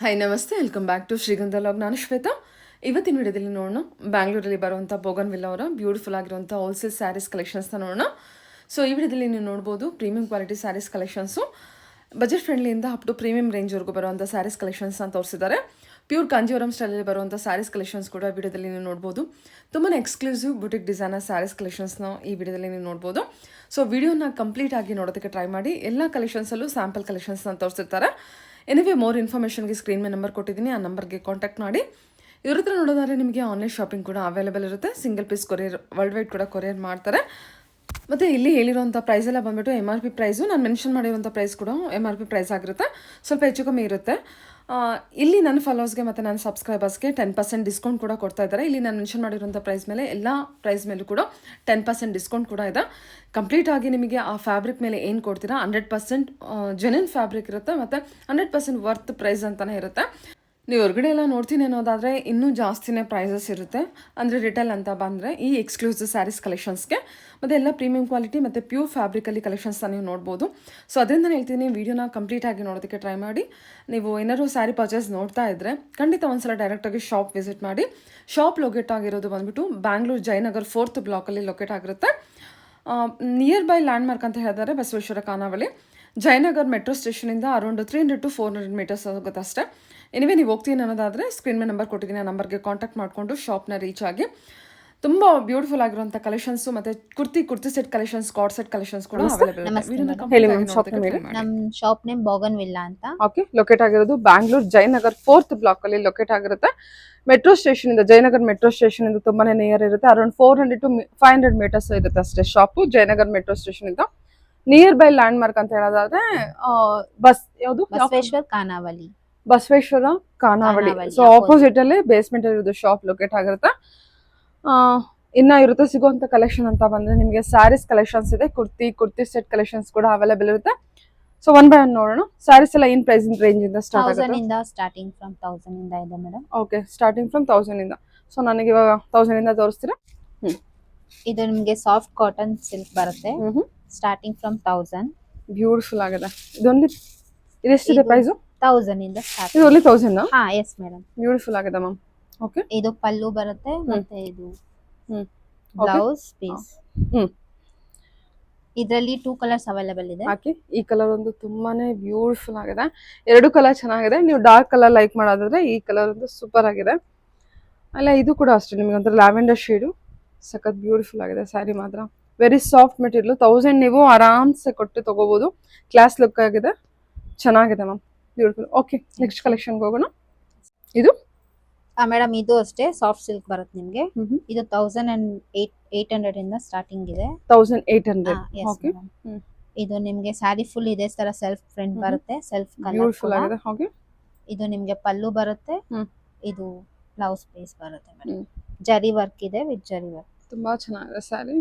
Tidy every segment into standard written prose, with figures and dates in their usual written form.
Hi ನಮಸ್ತೆ, welcome back to ಶ್ರೀಗಂಧ log. ನಾನು ಶ್ವೇತಾ. ಇವತ್ತಿನ ವಿಡಿಯೋದಲ್ಲಿ ನೋಡೋಣ ಬ್ಯಾಂಗ್ಳೂರಲ್ಲಿ ಬರುವಂಥ ಬೋಗನ್ ವಿಲ್ಲ ಅವರ ಬ್ಯೂಟಿಫುಲ್ ಆಗಿರುವಂಥ ಹೋಲ್ಸೇಲ್ ಸ್ಯಾರೀಸ್ ಕಲೆಕ್ಷನ್ಸ್ನ ನೋಡೋಣ. ಸೊ ಈ ವಿಡಿಯೋದಲ್ಲಿ ನೀವು ನೋಡ್ಬೋದು premium quality sarees collections, budget ಫ್ರೆಂಡ್ಲಿಯಿಂದ ಅಪ್ ಟು ಪ್ರೀಮಿಯಂ ರೇಂಜ್ವರೆಗೂ ಬರುವಂಥ ಸ್ಯಾರೀಸ್ ಕಲೆಕ್ಷನ್ಸ್ನ ತೋರಿಸಿದ್ದಾರೆ. ಪ್ಯೂರ್ ಕಾಂಜೀವರಂ ಸ್ಟೈಲಲ್ಲಿ ಬರುವಂಥ ಸ್ಯಾರೀಸ್ ಕಲೆಕ್ಷನ್ಸ್ ಕೂಡ ವಿಡಿಯೋದಲ್ಲಿ ನೀವು ನೋಡ್ಬೋದು. ತುಂಬಾ ಎಕ್ಸ್ಕ್ಲೂಸಿವ್ ಬುಟಿಕ್ ಡಿಸೈನರ್ ಸ್ಯಾರೀಸ್ ಕಲೆಕ್ಷನ್ಸ್ನ ಈ ವಿಡಿಯೋದಲ್ಲಿ ನೀವು ನೋಡ್ಬೋದು. ಸೊ ವಿಡಿಯೋನ ಕಂಪ್ಲೀಟ್ ಆಗಿ ನೋಡೋದಕ್ಕೆ ಟ್ರೈ ಮಾಡಿ. ಎಲ್ಲ ಕಲೆಕ್ಷನ್ಸಲ್ಲೂ ಸ್ಯಾಂಪಲ್ ಕಲೆಕ್ಷನ್ಸ್ನ ತೋರಿಸಿರ್ತಾರೆ. ಎನಿವೇ ಮೋರ್ ಇನ್ಫಾರ್ಮೇಷನ್ಗೆ ಸ್ಕ್ರೀನ್ ಮೇಲೆ ನಂಬರ್ ಕೊಟ್ಟಿದ್ದೀನಿ, ಆ ನಂಬರ್ಗೆ ಕಾಂಟ್ಯಾಕ್ಟ್ ಮಾಡಿ. ಇವ್ರ ಹತ್ರ ನೋಡೋದಾದ್ರೆ ನಿಮಗೆ ಆನ್ಲೈನ್ ಶಾಪಿಂಗ್ ಕೂಡ ಅವೈಲೇಬಲ್ ಇರುತ್ತೆ. Single piece courier world wide ಕೂಡ ಕೊರಿಯರ್ ಮಾಡ್ತಾರೆ. ಮತ್ತು ಇಲ್ಲಿ ಹೇಳಿರೋಂಥ ಪ್ರೈಸ್ ಎಲ್ಲ ಬಂದುಬಿಟ್ಟು MRP ಪ್ರೈಸು, ನಾನು ಮೆನ್ಷನ್ ಮಾಡಿರೋಂಥ ಪ್ರೈಸ್ ಕೂಡ MRP ಪ್ರೈಸ್ ಆಗಿರುತ್ತೆ, ಸ್ವಲ್ಪ ಹೆಚ್ಚು ಕಮ್ಮಿ ಇರುತ್ತೆ. ಇಲ್ಲಿ ನನ್ನ ಫಾಲೋವರ್ಸ್ಗೆ ಮತ್ತು ನನ್ನ ಸಬ್ಸ್ಕ್ರೈಬರ್ಸ್ಗೆ 10% ಡಿಸ್ಕೌಂಟ್ ಕೂಡ ಕೊಡ್ತಾ ಇದ್ದಾರೆ. ಇಲ್ಲಿ ನಾನು ಮೆನ್ಷನ್ ಮಾಡಿರೋಂಥ ಪ್ರೈಸ್ ಮೇಲೆ ಎಲ್ಲ ಪ್ರೈಸ್ ಮೇಲೂ ಕೂಡ 10% ಡಿಸ್ಕೌಂಟ್ ಕೂಡ ಇದೆ. ಕಂಪ್ಲೀಟ್ ಆಗಿ ನಿಮಗೆ ಆ ಫ್ಯಾಬ್ರಿಕ್ ಮೇಲೆ ಏನು ಕೊಡ್ತೀರಾ 100% ಜೆನ್ಯೂನ್ ಫ್ಯಾಬ್ರಿಕ್ ಇರುತ್ತೆ ಮತ್ತು 100% ವರ್ತ್ ಪ್ರೈಸ್ ಅಂತಲೇ ಇರುತ್ತೆ. ನೀವು ಹೊರಗಡೆ ಎಲ್ಲ ನೋಡ್ತೀನಿ ಅನ್ನೋದಾದರೆ ಇನ್ನೂ ಜಾಸ್ತಿನೇ ಪ್ರೈಸಸ್ ಇರುತ್ತೆ. ಅಂದರೆ ರಿಟೇಲ್ ಅಂತ ಬಂದರೆ ಈ ಎಕ್ಸ್ಕ್ಲೂಸಿವ್ ಸ್ಯಾರೀಸ್ ಕಲೆಕ್ಷನ್ಸ್ಗೆ ಮತ್ತು ಎಲ್ಲ ಪ್ರೀಮಿಯಂ ಕ್ವಾಲಿಟಿ ಮತ್ತು ಪ್ಯೂರ್ ಫ್ಯಾಬ್ರಿಕಲ್ಲಿ ಕಲೆಕ್ಷನ್ಸ್ನ ನೀವು ನೋಡ್ಬೋದು. ಸೊ ಅದರಿಂದ ಹೇಳ್ತೀನಿ, ವೀಡಿಯೋನ ಕಂಪ್ಲೀಟಾಗಿ ನೋಡೋದಕ್ಕೆ ಟ್ರೈ ಮಾಡಿ. ನೀವು ಏನಾದ್ರು ಸ್ಯಾರಿ ಪರ್ಚೇಸ್ ನೋಡ್ತಾ ಇದ್ದರೆ ಖಂಡಿತ ಒಂದ್ಸಲ ಡೈರೆಕ್ಟಾಗಿ ಶಾಪ್ ವಿಸಿಟ್ ಮಾಡಿ. ಶಾಪ್ ಲೊಕೇಟ್ ಆಗಿರೋದು ಬಂದುಬಿಟ್ಟು ಬ್ಯಾಂಗ್ಳೂರು ಜಯನಗರ್ 4th ಬ್ಲಾಕಲ್ಲಿ ಲೊಕೇಟ್ ಆಗಿರುತ್ತೆ. ನಿಯರ್ ಬೈ ಲ್ಯಾಂಡ್ಮಾರ್ಕ್ ಅಂತ ಹೇಳಿದರೆ ಬಸವೇಶ್ವರ ಖಾನಾವಳಿ. ಜಯನಗರ್ ಮೆಟ್ರೋ ಸ್ಟೇಷನಿಂದ ಅರೌಂಡ್ 300 to 400 ಮೀಟರ್ಸ್ ಆಗುತ್ತೆ ಅಷ್ಟೇ. ಎನಿವೇ ನೀವು ಹೋಗ್ತೀನಿ ಅನ್ನೋದಾದರೆ ಸ್ಕ್ರೀನ್ ಮೇಲೆ ನಂಬರ್ ಕೊಟ್ಟಿದ್ದೀನಿ, ಆ ನಂಬರ್ಗೆ ಕಾಂಟ್ಯಾಕ್ಟ್ ಮಾಡಿಕೊಂಡು ಶಾಪ್ನ ರೀಚ್ ಆಗಿ. ತುಂಬ ಬ್ಯೂಟಿಫುಲ್ ಆಗಿರುವಂಥ ಕಲೆಕ್ಷನ್ಸು ಮತ್ತು kurti set collections, card set collections ಕೂಡ ಅವೈಲೇಬಲ್ ಇದೆ. ನಮ್ ಶಾಪ್ ನೇಮ್ ಬೋಗನ್ ವಿಲ್ಲಾ ಅಂತ. ಓಕೆ, ಲೊಕೇಟ್ ಆಗಿರೋದು ಬ್ಯಾಂಗ್ಳೂರ್ ಜಯನಗರ್ 4th ಬ್ಲಾಕ್ ಅಲ್ಲಿ ಲೊಕೇಟ್ ಆಗಿರುತ್ತೆ. ಮೆಟ್ರೋ ಸ್ಟೇಷನ್ ಇಂದ, ಜಯನಗರ್ ಮೆಟ್ರೋ ಸ್ಟೇಷನ್ ಇಂದ ತುಂಬಾನೇ ನಿಯರ್ ಇರುತ್ತೆ. ಅರೌಂಡ್ 400 to 500 ಮೀಟರ್ಸ್ ಇರುತ್ತೆ ಅಷ್ಟೇ ಶಾಪು, ಜಯನಗರ್ ಮೆಟ್ರೋ ಸ್ಟೇಷನ್ ಇಂದ. ನಿಯರ್ ಬೈ ಲ್ಯಾಂಡ್ ಮಾರ್ಕ್ ಅಂತ ಹೇಳೋದಾದ್ರೆ ಬಸ್ ಯಾವುದು, ಬಸವೇಶ್ವರ ಖಾನಾವಳಿ. ಸೊ ಆಪೋಸಿಟ್ ಅಲ್ಲಿ ಬೇಸ್ಮೆಂಟ್ ಇರೋದು ಶಾಪ್ ಲೊಕೇಟ್ ಆಗಿರುತ್ತೆ. ಇನ್ನ ಇರುತ್ತೆ ಸಿಗುವಂತ ಕಲೆಕ್ಷನ್ ಅಂತ ಬಂದ್ರೆ ನಿಮಗೆ ಸ್ಯಾರೀಸ್ ಕಲೆಕ್ಷನ್ಸ್ ಇದೆ, ಕುರ್ತಿ ಸೆಟ್ ಕಲೆಕ್ಷನ್ಸ್ ಕೂಡ ಅವೈಲೇಬಲ್ ಇರುತ್ತೆ. ಸೊ ಒನ್ ಬೈ ಒನ್ ನೋಡೋಣ. ಸ್ಯಾರೀಸ್ ಎಲ್ಲ ಏನ್ ಪ್ರೈಸ್ ರೇಂಜ್ ಇಂದ ಸ್ಟಾರ್ಟ್ ಆಗುತ್ತೆ? ಸ್ಟಾರ್ಟಿಂಗ್ ಫ್ರಮ್ 1000 ಇಂದ ಇದೆ ಮೇಡಮ್. ಓಕೆ, ಸ್ಟಾರ್ಟಿಂಗ್ ಫ್ರಮ್ 1000 ಇಂದ. ಸೊ ನನಗೆ ಇವಾಗ 1000 ಇಂದ ತೋರಿಸ್ತೀರಾ? ಇದು ನಿಮಗೆ ಸಾಫ್ಟ್ ಕಾಟನ್ ಸಿಲ್ಕ್ ಬರುತ್ತೆ. Starting from 1000. ಬ್ಯೂಟಿಫುಲ್ ಆಗಿದೆ. ಇದೊಂದು ಇದೆಷ್ಟಿದೆ ಪ್ರೈಸ್? 1000 ಇಂದ ಸ್ಟಾರ್ಟ್. ಇದು ಓನ್ಲಿ 1000? ಹಾ, ಎಸ್ ಮೇಡಮ್. ಬ್ಯೂಟಿಫುಲ್ ಆಗಿದೆ ಮ್ಯಾಮ್. ಓಕೆ, ಇದು ಪಲ್ಲು ಬರುತ್ತೆ ಮತ್ತೆ ಇದು ಬ್ಲೌಸ್ ಪೀಸ್. ಇದರಲ್ಲಿ 2 ಕಲರ್ಸ್ ಅವೈಲೇಬಲ್ ಇದೆ. ಹಾಕಿ, ಈ ಕಲರ್ ಒಂದು ತುಂಬಾನೇ ಬ್ಯೂಟಿಫುಲ್ ಆಗಿದೆ. ಎರಡು ಕಲರ್ ಚೆನ್ನಾಗಿದೆ. ನೀವು ಡಾರ್ಕ್ ಕಲರ್ ಲೈಕ್ ಮಾಡೋದಾದ್ರೆ ಈ ಕಲರ್ ಒಂದು ಸೂಪರ್ ಆಗಿದೆ. ಅಲ್ಲ ಇದು ಕೂಡ ಅಷ್ಟೇ, ನಿಮಗೆ ಒಂಥರ ಲ್ಯಾವೆಂಡರ್ ಶೇಡು, ಸಖತ್ ಬ್ಯೂಟಿಫುಲ್ ಆಗಿದೆ ಸ್ಯಾರಿ ಮಾತ್ರ. Very soft material. 1000 ನೀವು ಆರಾಮ್ಸೆ ಕೊಟ್ಟು ತಗೋಬಹುದು. ಕ್ಲಾಸ್ ಲುಕ್ ಆಗಿದೆ, ಚೆನ್ನಾಗಿದೆ ಮ್ಯಾಮ್, ಬ್ಯೂಟಿಫುಲ್. ಓಕೆ, ನೆಕ್ಸ್ಟ್ ಕಲೆಕ್ಷನ್ಗೆ ಹೋಗೋಣ. ಇದು ಮೇಡಮ್ ಇದು ಅಷ್ಟೇ ಸಾಫ್ಟ್ ಸಿಲ್ಕ್ ಬರುತ್ತೆ ನಿಮಗೆ. ಇದು 1800 ಇಂದ ಸ್ಟಾರ್ಟಿಂಗ್ ಇದೆ. 1800. ಓಕೆ, ಇದು ನಿಮಗೆ ಸ್ಯಾರಿ ಫುಲ್ ಇದೆ ತರ ಸೆಲ್ಫ್ ಪ್ರಿಂಟ್ ಬರುತ್ತೆ, ಸೆಲ್ಫ್ ಬ್ಯೂಟಿಫುಲ್ ಆಗಿದೆ. ಓಕೆ, ಇದು ನಿಮಗೆ ಪಲ್ಲು ಬರುತ್ತೆ. ಇದು ಬ್ಲೌಸ್ ಪೀಸ್ ಬರುತ್ತೆ ಮೇಡಮ್. ಜರಿ ವರ್ಕ್ ಇದೆ, ವಿತ್ ಜರಿ ವರ್ಕ್. ತುಂಬಾ ಚೆನ್ನಾಗಿದೆ ಸ್ಯಾರಿ.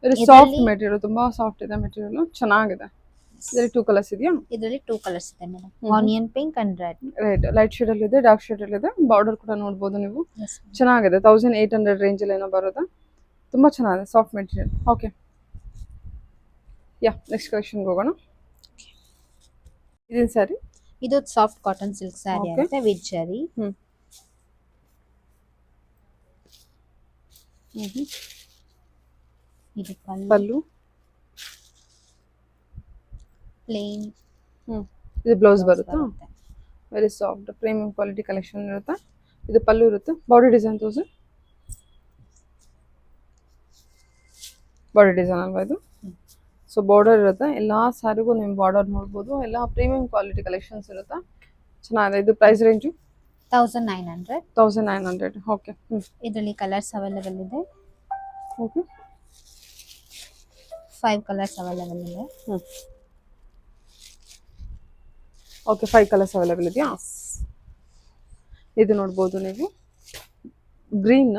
ವೆರಿ ಸಾಫ್ಟ್ ಮೆಟೀರಿಯಲ್, ತುಂಬಾ ಸಾಫ್ಟ್ ಇದೆ ಮೆಟೀರಿಯಲ್, ಚೆನ್ನಾಗಿದೆ. ಇದರಲ್ಲಿ 2 ಕಲರ್ಸ್ ಇದೆಯಾ? ಇದರಲ್ಲಿ 2 ಕಲರ್ಸ್ ಇದೆ madam. Onion pink and red. Light shade ಅಲ್ಲಿ ಇದೆ, ಡಾರ್ಕ್ ಶೇಡ್ ಅಲ್ಲಿ ಇದೆ. ಬಾರ್ಡರ್ ಕೂಡ ನೋಡಬಹುದು ನೀವು, ಚೆನ್ನಾಗಿದೆ. 1800 ರೇಂಜ್ ಅಲ್ಲಿ ಏನೋ ಬರೋದು, ತುಂಬಾ ಚೆನ್ನಾಗಿದೆ ಸಾಫ್ಟ್ ಮೆಟೀರಿಯಲ್. ಓಕೆ, ಯಾ ನೆಕ್ಸ್ಟ್ ಕಲೆಕ್ಷನ್ ಹೋಗೋಣ. ಇದೇನ್ ಸ್ಯಾರಿ? ಇದು ಸಾಫ್ಟ್ ಕಾಟನ್ ಸಿಲ್ಕ್ ಸ್ಯಾರಿ ಆಗುತ್ತೆ ವಿತ್ ಜರಿ. ಇದು ಪಲ್ಲು, ಪ್ಲೇನ್. ಇದು ಬ್ಲೌಸ್ ಬರುತ್ತೆ. Very soft premium quality collection ಇರುತ್ತೆ. ಇದು ಪಲ್ಲು ಇರುತ್ತೆ. ಬಾಡಿ ಡಿಸೈನ್ ತೋರಿಸಿ. ಬಾಡಿ ಡಿಸೈನ್ ಅಲ್ವಾ ಇದು? ಸೊ ಬಾರ್ಡರ್ ಇರುತ್ತೆ, ಎಲ್ಲಾ ಸ್ಯಾರಿಗೂ ನೀವು ಬಾರ್ಡರ್ ನೋಡ್ಬೋದು. ಎಲ್ಲ ಪ್ರೀಮಿಯಂ ಕ್ವಾಲಿಟಿ ಕಲೆಕ್ಷನ್ಸ್ ಇರುತ್ತೆ, ಚೆನ್ನಾಗಿದೆ. ಇದು ಪ್ರೈಸ್ ರೇಂಜು 1900. 1900. ಓಕೆ, ಇದರಲ್ಲಿ ಕಲರ್ಸ್ ಅವೈಲೇಬಲ್ ಇದೆ. ಓಕೆ, 5 ಕಲರ್ಸ್ ಅವೈಲೇಬಲ್ ಇದೆ. ಓಕೆ, 5 ಕಲರ್ಸ್ ಅವೈಲೇಬಲ್ ಇದೆಯಾ? ಇದು ನೋಡ್ಬೋದು ನೀವು, ಗ್ರೀನ್,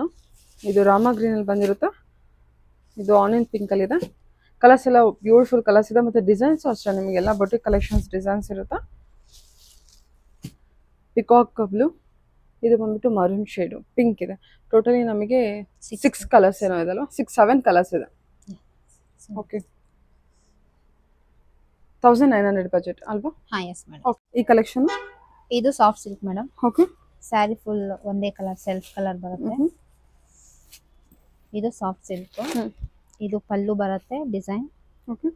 ಇದು ರಾಮ ಗ್ರೀನ್ ಅಲ್ಲಿ ಬಂದಿರುತ್ತೆ. ಇದು ಆನಿಯನ್ ಪಿಂಕ್ ಅಲ್ಲಿ ಇದೆ. ಕಲರ್ಸ್ ಎಲ್ಲ ಬ್ಯೂಟಿಫುಲ್ ಕಲರ್ಸ್ ಇದೆ. ಮತ್ತೆ ಡಿಸೈನ್ಸ್ ಅಷ್ಟೇ, ನಿಮಗೆಲ್ಲ ಬೊಟಿಕ್ ಕಲೆಕ್ಷನ್ಸ್ ಡಿಸೈನ್ಸ್ ಇರುತ್ತೆ. ಪಿಕಾಕ್ ಬ್ಲೂ, ಇದು ಬಂದ್ಬಿಟ್ಟು ಮರೂನ್ ಶೇಡು, ಪಿಂಕ್ ಇದೆ. ಟೋಟಲಿ ನಮಗೆ 6 ಕಲರ್ಸ್ ಏನೋ ಇದಲ್ವಾ, 6-7 ಕಲರ್ಸ್ ಇದೆ. ಓಕೆ, 1900 ಬಜೆಟ್ ಅಲ್ವಾ? ಹಾ, ಎಸ್ ಮೇಡಮ್. ಓಕೆ, ಈ ಕಲೆಕ್ಷನ್ ಇದು soft silk madam. Okay. Sari full ಒಂದೇ ಕಲರ್ ಸೆಲ್ಫ್ ಕಲರ್ ಬರುತ್ತೆ. ಇದು ಸಾಫ್ಟ್ ಸಿಲ್ಕ್. ಇದು ಪಲ್ಲು ಬರುತ್ತೆ ಡಿಸೈನ್. ಓಕೆ.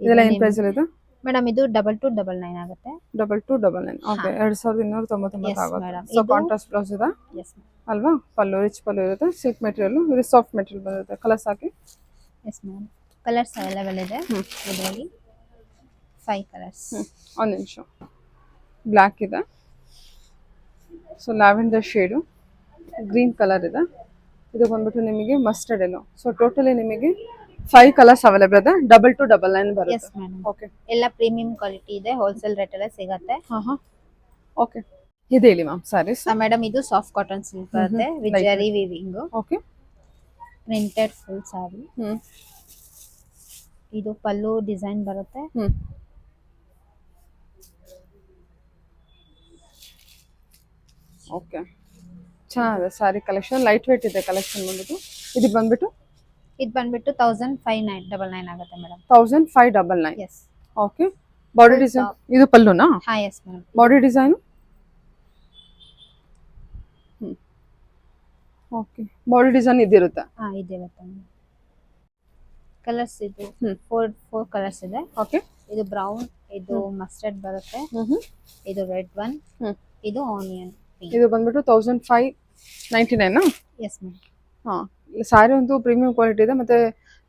ಇದೆಲ್ಲ ಏನು ಪ್ರೈಸ್ ಇದೆ ಮೇಡಮ್? ಇದು 2299 ಆಗುತ್ತೆ. 2299. ಓಕೆ. 2299 ಆಗುತ್ತೆ. ಸೊ ಕಾಂಟ್ರಾಸ್ಟ್ ಬ್ಲೌಸ್ ಇದೆ ಅಲ್ವಾ? ಪಲ್ಲು ರಿಚ್ ಪಲ್ಲು ಇರುತ್ತೆ, ಸಿಲ್ಕ್ ಮೆಟೀರಿಯಲ್, ಇದು ಸಾಫ್ಟ್ ಮೆಟೀರಿಯಲ್ ಬರುತ್ತೆ. ಕಲರ್ಸ್ ಹಾಕಿ. ಎಸ್ ಮೇಡಮ್, ಕಲರ್ಸ್ ಅವೈಲೇಬಲ್ ಇದೆ ಇದರಲ್ಲಿ. 5 ಕಲರ್ಸ್. ಒಂದು ನಿಮಿಷ. ಬ್ಲ್ಯಾಕ್ ಇದೆ, so lavender shade, green colour ಇದೆ, ಇದು ಬಂದ್ಬಿಟ್ಟು ನಿಮಗೆ ಮಸ್ಟರ್ಡ್ ಎಲ್ಲೋ. ಸೊ ಟೋಟಲಿ ನಿಮಗೆ 5 ಕಲರ್ಸ್ ಅವೈಲೇಬಲ್ ಇದೆ. 2299 ಬರುತ್ತೆ. Yes madam. ಓಕೆ. ಎಲ್ಲ ಪ್ರೀಮಿಯಂ ಕ್ವಾಲಿಟಿ ಇದೆ, ಹೋಲ್ಸೇಲ್ ರೇಟ್ ಎಲ್ಲ ಸಿಗುತ್ತೆ. ಓಕೆ. ಇದು ಹೇಳಿ ಮ್ಯಾಮ್ ಸ್ಯಾರೀಸ್. ಮೇಡಮ್ ಇದು ಸಾಫ್ಟ್ ಕಾಟನ್ ಸಿಲ್ಕ್ ಬರುತ್ತೆ with zari weaving. Okay. Printed full sari. ಇದು ಪಲ್ಲು ಡಿಸೈನ್ ಬರುತ್ತೆ. ಓಕೆ. ಚೆನ್ನಾಗಿದೆ ಸ್ಯಾರಿ ಕಲೆಕ್ಷನ್, ಲೈಟ್ ವೇಟ್ ಇದೆ ಕಲೆಕ್ಷನ್ ಬಂದ್ಬಿಟ್ಟು. ಇದು ಬಂದ್ಬಿಟ್ಟು 1599 ಆಗುತ್ತೆ madam. 1599. Yes. Okay. Body design ಇದು ಪಲ್ಲುನಾ? ಹಾ yes madam. Body design. Okay. Body design ಇದಿರುತ್ತೆ. ಹಾ ಇದಿರುತ್ತೆ. ಕಲರ್ಸ್ ಇದು 4 ಕಲರ್ಸ್ ಇದೆ. ಓಕೆ. ಇದು ಬ್ರೌನ್, ಇದು ಮಸ್ಟರ್ಡ್ ಬರುತ್ತೆ, ಇದು ರೆಡ್ ಒನ್, ಇದು ಆನಿಯನ್. ಇದು ಬಂದ್ಬಿಟ್ಟು 1599. Yes ma'am. ಹಾಂ, ಸ್ಯಾರಿ ಅಂತೂ ಪ್ರೀಮಿಯಂ ಕ್ವಾಲಿಟಿ ಇದೆ ಮತ್ತು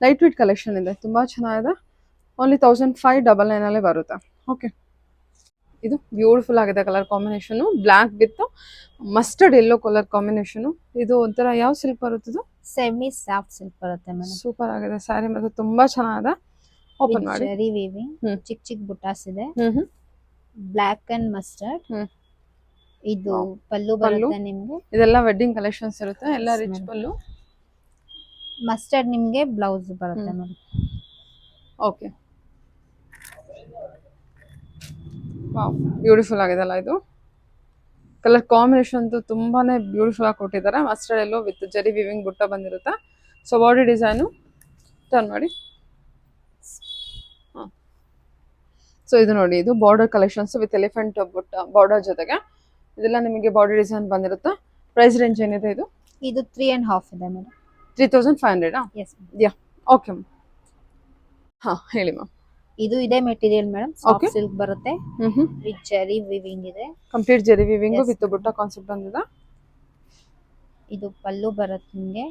ಲೈಟ್ ವೇಟ್ ಕಲೆಕ್ಷನ್ ಇದೆ, ತುಂಬ ಚೆನ್ನಾಗಿದೆ. ಓನ್ಲಿ 1599 ಅಲ್ಲೇ ಬರುತ್ತೆ. ಓಕೆ. ಇದು ಬ್ಯೂಟಿಫುಲ್ ಆಗಿದೆ colour combination, black with mustard yellow colour combination. ಇದು ಒಂಥರ ಯಾವ ಸಿಲ್ಕ್ ಬರುತ್ತದು? ಸೆಮಿ ಸಾಫ್ಟ್ ಸಿಲ್ಕ್ ಬರುತ್ತೆ ಮೇಡಮ್. ಸೂಪರ್ ಆಗಿದೆ ಸ್ಯಾರಿ, ಮತ್ತು ತುಂಬಾ ಚೆನ್ನಾಗಿದೆ. ಓಪನ್ ಮಾಡಿ. ಜರಿ ವೀವಿಂಗ್, ಚಿಕ್ಕ ಚಿಕ್ಕ ಬುಟ್ಟಾಸ್ ಇದೆ. Black and mustard. ಇದು ಪಲ್ಲು ಬರುತ್ತೆ ನಿಮ್ಗೆ. ಇದೆಲ್ಲ ವೆಡ್ಡಿಂಗ್ ಕಲೆಕ್ಷನ್ಸ್ ಇರುತ್ತೆ, ಎಲ್ಲ ರಿಚ್ ಪಲ್ಲು. ಮಸ್ಟರ್ಡ್ ನಿಮ್ಗೆ ಬ್ಲೌಸ್ ಬರುತ್ತೆ ಮೇಡಮ್. ಓಕೆ. ವಾವ್, ಬ್ಯೂಟಿಫುಲ್ ಆಗಿದೆಲ್ಲ ಇದು. ಕಲರ್ ಕಾಂಬಿನೇಷನ್ ಅಂತೂ ತುಂಬಾನೇ ಬ್ಯೂಟಿಫುಲ್ ಆಗಿ ಕೊಟ್ಟಿದ್ದಾರೆ. Mustard yellow with zari viewing ಬುಟ್ಟ ಬಂದಿರುತ್ತೆ. ಸೊ ಬಾಡಿ ಡಿಸೈನು ಟರ್ನ್ ಮಾಡಿ. ಹಾಂ, ಸೊ ಇದು ನೋಡಿ, ಇದು border collections with elephant butta border ಜೊತೆಗೆ ಇದೆಲ್ಲ ನಿಮಗೆ ಬಾಡಿ ಡಿಸೈನ್ ಬಂದಿರುತ್ತೆ. ಪ್ರೈಸ್ ರೇಂಜ್ ಏನಿದೆ ಇದು? ಇದು 3.5 ಇದೆ madam. 3500. Yes ya. Okay ma'am. ಹಾಂ ಹೇಳಿ ಮ್ಯಾಮ್. ಇದು ಇದೆ ಮೆಟೀರಿಯಲ್ ಮೇಡಮ್, ಸಾಫ್ಟ್ ಸಿಲ್ಕ್ ಬರುತ್ತೆ ವಿತ್ ಜರಿ ವಿವಿಂಗ್ ಇದೆ. Complete zari weaving with butta concept ಬಂದಿದೆ. ಇದು ಪಲ್ಲು ಬರುತ್ತೆ ನಿಮಗೆ.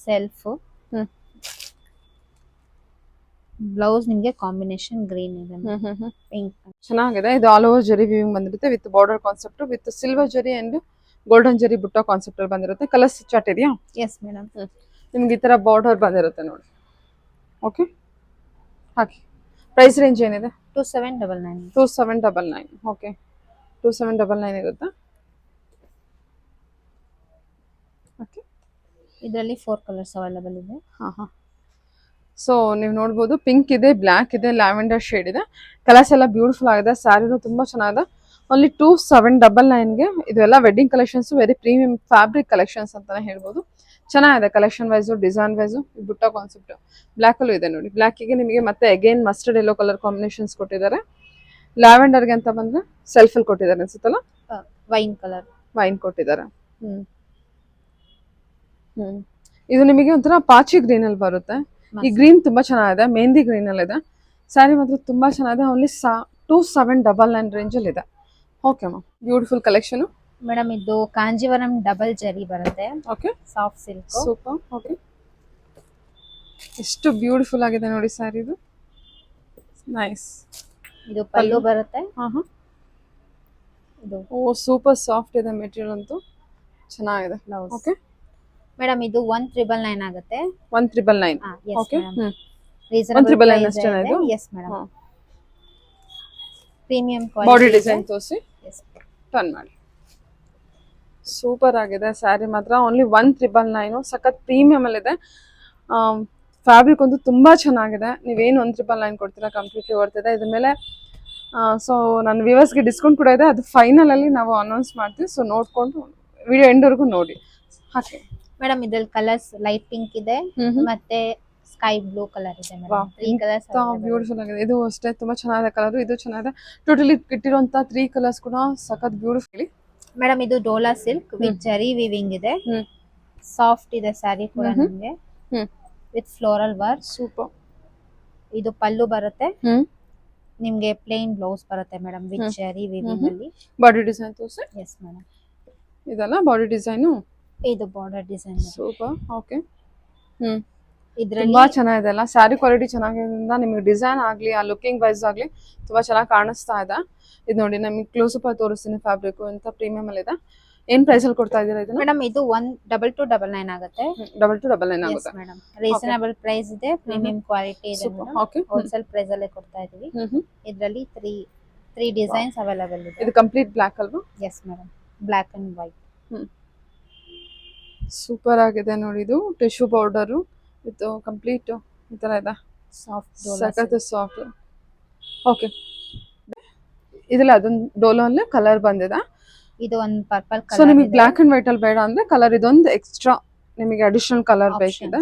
ಸೆಲ್ಫ್ ಬ್ಲೌಸ್ ನಿಮಗೆ ಕಾಂಬಿನೇಷನ್ ಗ್ರೀನ್ ಇದೆ, ಪಿಂಕ್. ಚೆನ್ನಾಗಿದೆ. ಇದು ಆಲ್ ಓವರ್ ಜರಿ ವಿವಿಂಗ್ ಬಂದಿರುತ್ತೆ with border concept with silver ಜರಿ ಅಂಡ್ ಗೋಲ್ಡನ್ ಜರಿ ಬುಟ್ಟ ಕಾನ್ಸೆಪ್ಟ್ ಅಲ್ಲಿ ಬಂದಿರುತ್ತೆ. ಕಲರ್ ಚಾರ್ಟ್ ಇದೆಯಾ? Yes madam. ನಿಮ್ಗೆ ಈ ತರ ಬಾರ್ಡರ್ ಬಂದಿರುತ್ತೆ ನೋಡಿ. ಓಕೆ, ಹಾಕಿ. ಪ್ರೈಸ್ ರೇಂಜ್ ಏನಿದೆ? 2799. 2799. ಓಕೆ, 2799 ಇರುತ್ತೆ. ಓಕೆ. ಇದರಲ್ಲಿ 4 ಕಲರ್ಸ್ ಅವೈಲೇಬಲ್ ಇದೆ. ಹಾಂ. ಸೊ ನೀವು ನೋಡ್ಬೋದು, ಪಿಂಕ್ ಇದೆ, ಬ್ಲ್ಯಾಕ್ ಇದೆ, ಲ್ಯಾವೆಂಡರ್ ಶೇಡ್ ಇದೆ. ಕಲರ್ಸ್ ಎಲ್ಲ ಬ್ಯೂಟಿಫುಲ್ ಆಗಿದೆ. ಸ್ಯಾರಿನೂ ತುಂಬ ಚೆನ್ನಾಗಿದೆ. ಓನ್ಲಿ 2799ಗೆ. ಇದೆಲ್ಲ wedding collections, very premium fabric collections ಅಂತಾನೆ ಹೇಳ್ಬೋದು. ಚೆನ್ನಾಗಿದೆ ಕಲೆಕ್ಷನ್ ವೈಸು, ಡಿಸೈನ್ ವೈಸು. ಬುಟ್ಟ ಕಾನ್ಸೆಪ್ಟ್ ಬ್ಲ್ಯಾಕಲ್ಲೂ ಇದೆ ನೋಡಿ. ಬ್ಲ್ಯಾಕಿಗೆ ನಿಮಗೆ ಮತ್ತೆ again mustard yellow colour combinations ಕೊಟ್ಟಿದ್ದಾರೆ. ಲ್ಯಾವೆಂಡರ್ಗೆ ಅಂತ ಬಂದರೆ ಸೆಲ್ಫಲ್ಲಿ ಕೊಟ್ಟಿದ್ದಾರೆ ಅನ್ಸುತ್ತಲ್ಲ, ವೈನ್ ಕೊಟ್ಟಿದ್ದಾರೆ. ಇದು ನಿಮಗೆ ಒಂಥರ ಪಾಚಿ ಗ್ರೀನ್ ಅಲ್ಲಿ ಬರುತ್ತೆ. ಈ ಗ್ರೀನ್ ತುಂಬಾ ಚೆನ್ನಾಗಿದೆ, ಮೆಹಂದಿ ಗ್ರೀನ್ ಅಲ್ಲಿ ಇದೆ. ಸ್ಯಾರಿ ಮಾತ್ರ ತುಂಬಾ ಚೆನ್ನಾಗಿದೆ. ಓನ್ಲಿ 2799 ರೇಂಜ್ ಅಲ್ಲಿ ಇದೆ. Okay ma'am, beautiful collection madam. ಇದು ಕಾಂಜೀವರಂ ಡಬಲ್ ಜರಿ ಬರುತ್ತೆ. Okay, soft silk. Super. Okay, ಎಷ್ಟು ಬ್ಯೂಟಿಫುಲ್ ಆಗಿದೆ ನೋಡಿ ಸ್ಯಾರಿ. ಇದು ನೈಸ್. ಇದು ಪಲ್ಲು ಬರುತ್ತೆ. ಇದು ಸೂಪರ್ ಸಾಫ್ಟ್ ಇದೆ ಮೆಟೀರಿಯಲ್ ಅಂತೂ, ಚೆನ್ನಾಗಿದೆ. ಓಕೆ ಮೇಡಮ್, ಇದು 1999 ಆಗುತ್ತೆ. 1999. ಓಕೆ, ರೀಸನಬಲ್ 1999 ಅಷ್ಟೇನಾ ಇದು? Yes madam. Premium body quality design ತೋರಿಸಿ, ಟರ್ನ್ ಮಾಡಿ. ಸೂಪರ್ ಆಗಿದೆ ಸ್ಯಾರಿ ಮಾತ್ರ. ಓನ್ಲಿ 1999. ಸಖತ್ ಪ್ರೀಮಿಯಂ ಅಲ್ಲಿ ಇದೆ. ಫ್ಯಾಬ್ರಿಕ್ ಅಂತೂ ತುಂಬಾ ಚೆನ್ನಾಗಿದೆ. ನೀವೇನು 1999 ಕೊಡ್ತೀರಾ, ಕಂಪ್ಲೀಟ್ಲಿ ವರ್ತಿದೆ. ಇದ್ರ ಮೇಲೆ ಸೊ ನನ್ನ ವ್ಯೂವರ್ಸ್ಗೆ ಡಿಸ್ಕೌಂಟ್ ಕೂಡ ಇದೆ. ಅದು ಫೈನಲ್ ಅಲ್ಲಿ ನಾವು ಅನೌನ್ಸ್ ಮಾಡ್ತೀವಿ. ಸೊ ನೋಡ್ಕೊಂಡು ವಿಡಿಯೋ ಎಂಡ್ವರೆಗೂ ನೋಡಿ. ಹಾಕಿ ಮೇಡಮ್. ಇದ್ರಲ್ಲಿ ಕಲರ್ಸ್ ಲೈಟ್ ಪಿಂಕ್ ಇದೆ, ಮತ್ತೆ ಸ್ಕೈ ಬ್ಲೂ ಕಲರ್ ಇದೆ ವಾವ್, ಮೇಡಮ್. 3 ಕಲರ್ಸ್ ಬ್ಯೂಟಿಫುಲ್ ಆಗಿದೆ. ಇದು ಅಷ್ಟೇ ತುಂಬಾ ಚೆನ್ನಾಗಿದೆ ಕಲರ್, ಇದು ಚೆನ್ನಾಗಿದೆ. ಟೋಟಲಿ ಇಟ್ಟಿರುವಂತ 3 ಕಲರ್ಸ್ ಕೂಡ ಸಖತ್ ಬ್ಯೂಟಿಫುಲ್. ಮೇಡಮ್ ಇದು Dola silk with zari weaving ಇದೆ. ಸಾಫ್ಟ್ ಇದೆ ಸ್ಯಾರಿ ಕೂಡ ನಿಮಗೆ ವಿತ್ ಫ್ಲೋರಲ್ ವರ್ಕ್. ಸೂಪರ್. ಇದು ಪಲ್ಲು ಬರುತ್ತೆ, ನಿಮ್ಗೆ ಪ್ಲೇನ್ ಬ್ಲೌಸ್ ಬರುತ್ತೆ ಮೇಡಮ್ ವಿತ್ ಜರಿ ವಿವಿಂಗ್ ಅಲ್ಲಿ. ಬಾಡಿ ಡಿಸೈನ್ ತೋರಿಸಿ. ಎಸ್ ಮೇಡಮ್, ಇದಲ್ಲ ಬಾಡಿ ಡಿಸೈನು. ಇದು ಬಾರ್ಡರ್ ಡಿಸೈನ್. ಸೂಪರ್. ಓಕೆ. ಇದ್ರಲ್ಲಿ ತುಂಬಾ ಚೆನ್ನಾಗಿದೆ ಅಲ್ಲ, ಸ್ಯಾರಿ ಕ್ವಾಲಿಟಿ ಚೆನ್ನಾಗಿರೋದ್ರಿಂದ ನಿಮಗೆ ಡಿಸೈನ್ ಆಗ್ಲಿ ಆ ಲುಕಿಂಗ್ ವೈಸ್ ಆಗ್ಲಿ ತುಂಬಾ ಚೆನ್ನಾಗಿ ಕಾಣಿಸ್ತಾ ಇದೆ. ಇದು ನೋಡಿ ನಮಗೆ ಕ್ಲೋಸ್ ಅಪ್ ಆಗಿ ತೋರಿಸ್ತೀನಿ. ಫ್ಯಾಬ್ರಿಕ್ ಅಂತ ಪ್ರೀಮಿಯಂ ಅಲ್ಲಿ ಇದೆ. ಏನ್ ಪ್ರೈಸ್ ಅಲ್ಲಿ ಕೊಡ್ತಾ ಇದೀರಾ ಇದನ್ನ? ಮೇಡಮ್ ಇದು 12299 ಆಗುತ್ತೆ. 2299 ಆಗುತ್ತೆ ಮೇಡಮ್. ರೀಸನಬಲ್ ಪ್ರೈಸ್ ಇದೆ, ಪ್ರೀಮಿಯಂ ಕ್ವಾಲಿಟಿ ಇದೆ ಮೇಡಮ್. ಓಕೆ. ಹೋಲ್ಸೇಲ್ ಪ್ರೈಸ್ ಅಲ್ಲೇ ಕೊಡ್ತಾ ಇದೀವಿ. ಇದರಲ್ಲಿ 3 ಡಿಸೈನ್ಸ್ ಅವೈಲೇಬಲ್ ಇದೆ. ಇದು ಕಂಪ್ಲೀಟ್ ಬ್ಲಾಕ್ ಅಲ್ವಾ? Yes madam, black and white. Super ಆಗಿದೆ ನೋಡಿ. ಇದು ಟಿಶ್ಯೂ ಪೌಡರ್ ಇದು ಕಂಪ್ಲೀಟ್ ಈ ತರ ಇದೆ. ಸಾಫ್ಟ್ ಸಖತ್ ಸಾಫ್ಟ್. ಓಕೆ. ಇದಲ್ಲ ಅದೊಂದು ಡೋಲೋ ಅಲ್ಲೇ ಕಲರ್ ಬಂದಿದೆ. ಇದು ಒಂದು ಪರ್ಪಲ್ ಸೊ ಕಲರ್. ನಿಮಗೆ ಬ್ಲಾಕ್ ಅಂಡ್ ವೈಟ್ ಅಲ್ಲಿ ಬೇಡ ಅಂದ್ರೆ ಕಲರ್ ಇದೊಂದು ಎಕ್ಸ್ಟ್ರಾ ನಿಮಗೆ ಅಡಿಷನಲ್ ಕಲರ್ ಬೇಕಿದೆ.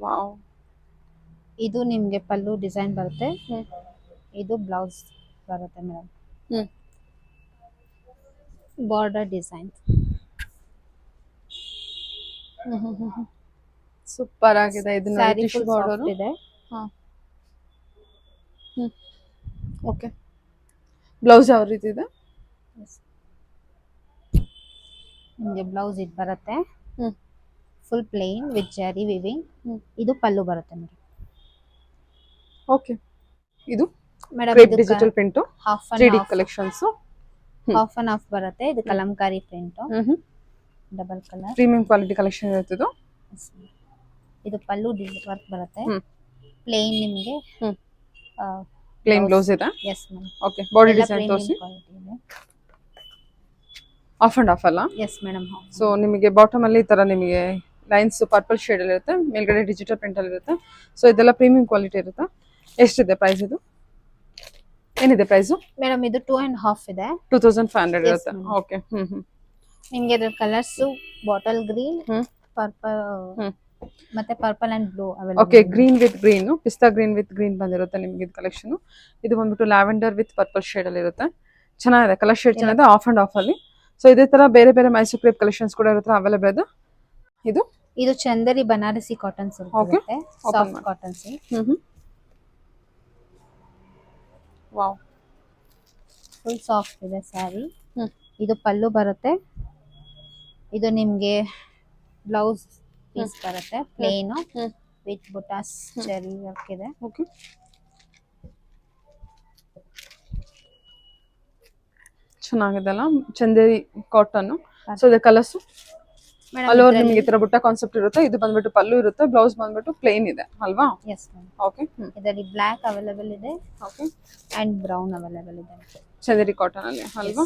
ವಾವ್. ಇದು ನಿಮ್ಗೆ ಪಲ್ಲು ಡಿಸೈನ್ ಬರುತ್ತೆ. ಇದು ಬ್ಲೌಸ್ ಬರುತ್ತೆ ಮೇಡಮ್. Border design. ಸೂಪರ್ ಆಗಿದೆ. ಇದು saree tissue full border soft ಇದೆ. ಓಕೆ. ಬ್ಲೌಸ್ ಯಾವ ರೀತಿ ಇದೆ? ನಿಮಗೆ ಬ್ಲೌಸ್ ಇದು ಬರುತ್ತೆ full plain with zari weaving. ಇದು ಪಲ್ಲು ಬರುತ್ತೆ ಮೇಡಮ್. ಓಕೆ. ಇದು madam crepe digital print half 3D collections. Half and half ಬರುತ್ತೆ. ಇದು Kalamkari print, double colour premium quality collection ಇರುತ್ತಿದ್ದು. ಇದು ಪಲ್ಲು ವರ್ಕ್ ಬರುತ್ತೆ. ಪ್ಲೇನ್ ನಿಮಗೆ ಪ್ಲೇನ್ ಬ್ಲೌಸ್ ಇದೆ. Yes ma'am. Okay. Body design ತೋರಿಸಿ. ಆಫ್ ಅಂಡ್ ಆಫ್ ಅಲ್ಲ? Yes madam. ಸೊ ನಿಮಗೆ ಬಾಟಮ್ ಅಲ್ಲಿ ಈ ತರ ನಿಮಗೆ ಲೈನ್ಸ್ ಪರ್ಪಲ್ ಶೇಡ್ ಅಲ್ಲಿ ಇರುತ್ತೆ, ಮೇಲ್ಗಡೆ ಡಿಜಿಟಲ್ ಪ್ರಿಂಟ್ ಅಲ್ಲಿ ಇರುತ್ತೆ. ಸೊ ಇದೆಲ್ಲ ಪ್ರೀಮಿಯಂ ಕ್ವಾಲಿಟಿ ಇರುತ್ತೆ. ಎಷ್ಟಿದೆ ಪ್ರೈಸ್ ಇದು? ಏನಿದೆ ಪ್ರೈಸ್ ಮೇಡಮ್? ಇದು 2.5 ಇದೆ. 2500 ಇರುತ್ತೆ. ಓಕೆ. ನಿಮಗೆ ಇದರ ಕಲರ್ಸ್ ಬಾಟಲ್ ಗ್ರೀನ್, ಪರ್ಪಲ್ ಮತ್ತೆ purple and blue available. Okay. Green with green, ಪಿಸ್ತಾ ಗ್ರೀನ್ ವಿತ್ ಗ್ರೀನ್ ಬಂದಿರುತ್ತೆ ನಿಮಗೆ ಇದು ಕಲೆಕ್ಷನ್. ಇದು ಬಂದ್ಬಿಟ್ಟು ಲ್ಯಾವೆಂಡರ್ ವಿತ್ ಪರ್ಪಲ್ ಶೇಡ್ ಅಲ್ಲಿ ಇರುತ್ತೆ. ಚೆನ್ನಾಗಿದೆ ಕಲರ್ ಶೇಡ್, ಚೆನ್ನಾಗಿದೆ. ಆಫ್ ಅಂಡ್ ಆಫ್ ಅಲ್ಲಿ. ಸೊ ಇದೇ ತರ ಬೇರೆ ಬೇರೆ ಮೈಸೂರು ಕ್ರೇಪ್ ಕಲೆಕ್ಷನ್ಸ್ ಕೂಡ ಇರುತ್ತೆ ಅವೈಲೇಬಲ್ ಇದೆ. ಇದು ಚಂದೇರಿ ಬನಾರಸಿ ಕಾಟನ್ ಸಿಲ್ಕ್ ಇರುತ್ತೆ. Soft cotton silk. Wow, full soft ಇದೆ ಸ್ಯಾರಿ. ಇದು ಪಲ್ಲು ಬರುತ್ತೆ. ಇದು ನಿಮ್ಗೆ ಬ್ಲೌಸ್ ಪೀಸ್ ಬರುತ್ತೆ plane with butas cherry work ಇದೆ. ಓಕೆ. ಚೆನ್ನಾಗಿದೆ ಅಲ್ಲ, ಚಂದೇರಿ ಕಾಟನ್. ಸೊ ಇದು ಕಲರ್ಸ್ ಆಲ್ ಓವರ್ ನಿಮಗೆ ಈ ತರ ಬುಟ್ಟ ಕಾನ್ಸೆಪ್ಟ್ ಇರುತ್ತೆ. ಇದು ಬಂದ್ಬಿಟ್ಟು ಪಲ್ಲು ಇರುತ್ತೆ, ಬ್ಲೌಸ್ ಬಂದ್ಬಿಟ್ಟು ಪ್ಲೇನ್ ಇದೆ ಅಲ್ವಾ? S ma'am. ಓಕೆ. ಇದರಲ್ಲಿ ಬ್ಲಾಕ್ ಅವೈಲೇಬಲ್ ಇದೆ. ಓಕೆ. ಅಂಡ್ ಬ್ರೌನ್ ಅವೈಲೇಬಲ್ ಇದೆ ಚಂದೇರಿ ಕಾಟನ್ ಅಲ್ಲಿ ಅಲ್ವಾ?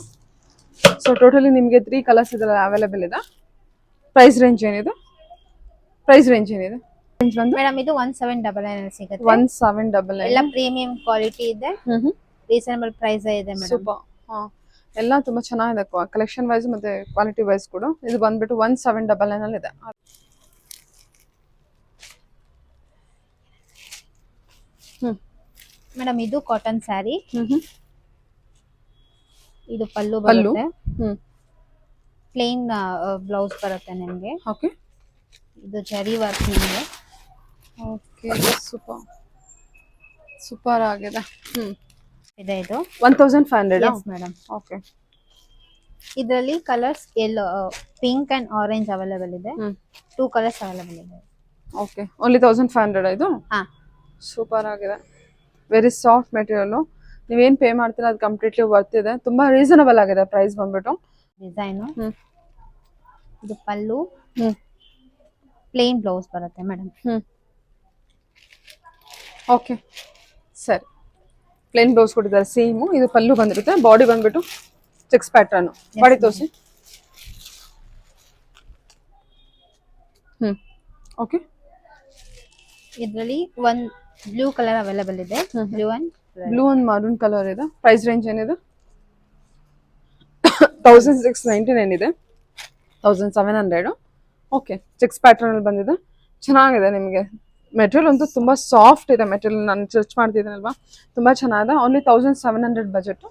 ಸೊ ಟೋಟಲಿ ನಿಮಗೆ 3 ಕಲರ್ಸ್ ಇದೆಲ್ಲ ಅವೈಲೇಬಲ್ ಇದೆ. ಪ್ರೈಸ್ ರೇಂಜ್ ಏನಿದೆ? ರೇಂಜ್ ಬಂದು ಮೇಡಮ್ ಇದು 1799 ಸಿಗುತ್ತೆ. 1799 ಎಲ್ಲ ಪ್ರೀಮಿಯಂ ಕ್ವಾಲಿಟಿ ಇದೆ. ರೀಸನಬಲ್ ಪ್ರೈಸ್ ಇದೆ ಮೇಡಮ್. ಸೂಪರ್. ಎಲ್ಲ ತುಂಬಾ ಚೆನ್ನಾಗಿದೆ ಕಲೆಕ್ಷನ್ ವೈಸ್ ಮತ್ತೆ ಕ್ವಾಲಿಟಿ ವೈಸ್ ಕೂಡ. ಇದು ಬಂದ್ಬಿಟ್ಟು 1799 ಅಲ್ಲಿ ಇದೆ. ಮೇಡಮ್ ಇದು ಕಾಟನ್ ಸ್ಯಾರಿ. ಇದು ಪಲ್ಲು ಬರುತ್ತೆ. ಪ್ಲೇನ್ ಬ್ಲೌಸ್ ಬರುತ್ತೆ ನಿಮಗೆ. ಓಕೆ. ಇದು ಜರಿ ವರ್ಕ್ ನಿಮಗೆ. ಓಕೆ. ಸೂಪರ್ ಆಗಿದೆ. ಇದೆ ಇದು 1500. S madam. ಓಕೆ. ಇದರಲ್ಲಿ colours yellow pink and orange available ಇದೆ. 2 ಕಲರ್ಸ್ ಅವೈಲೇಬಲ್ ಇದೆ. ಓಕೆ. ಓನ್ಲಿ 1500 ಇದು? ಹಾ. ಸೂಪರ್ ಆಗಿದೆ. Very soft material. ನೀವೇನ್ ಪೇ ಮಾಡ್ತೀರಾ ಅದು ಕಂಪ್ಲೀಟ್ಲಿ ವರ್ತ್ ಇದೆ. ತುಂಬಾ ರೀಸನಬಲ್ ಆಗಿದೆ ಪ್ರೈಸ್ ಬಂದ್ಬಿಟ್ಟು. ಡಿಸೈನ್ ಇದು ಪಲ್ಲು, ಪ್ಲೇನ್ ಬ್ಲೌಸ್ ಬರುತ್ತೆ ಮೇಡಮ್. ಓಕೆ ಸರಿ. ಪ್ಲೇನ್ ಬ್ಲೌಸ್ ಕೊಟ್ಟಿದ್ದಾರೆ ಸೇಮ್. ಇದು ಪಲ್ಲು ಬಂದಿರುತ್ತೆ. ಬಾಡಿ ಬಂದ್ಬಿಟ್ಟು ಚೆಕ್ಸ್ ಪ್ಯಾಟರ್ನ್. ಬಾಡಿ ತೋರಿಸಿ. ಓಕೆ. ಇದರಲ್ಲಿ ಒಂದು ಬ್ಲೂ ಕಲರ್ ಅವೈಲೇಬಲ್ ಇದೆ. ಬ್ಲೂ ಅಂಡ್ ಮರೂನ್ ಕಲರ್ ಇದೆ. ಪ್ರೈಸ್ ರೇಂಜ್ ಏನಿದೆ? 1699 ಇದೆ. 1700. ಓಕೆ. ಚೆಕ್ಸ್ ಪ್ಯಾಟರ್ನ್ ಅಲ್ಲಿ ಬಂದಿದೆ. ಚೆನ್ನಾಗಿದೆ. ನಿಮಗೆ ಮೆಟೀರಿಯಲ್ ಅಂತೂ ತುಂಬ ಸಾಫ್ಟ್ ಇದೆ. ಮೆಟೀರಿಯಲ್ ನಾನು ಸರ್ಚ್ ಮಾಡ್ತಿದ್ದೀನಲ್ವಾ, ತುಂಬ ಚೆನ್ನಾಗಿದೆ. Only 1700 budget.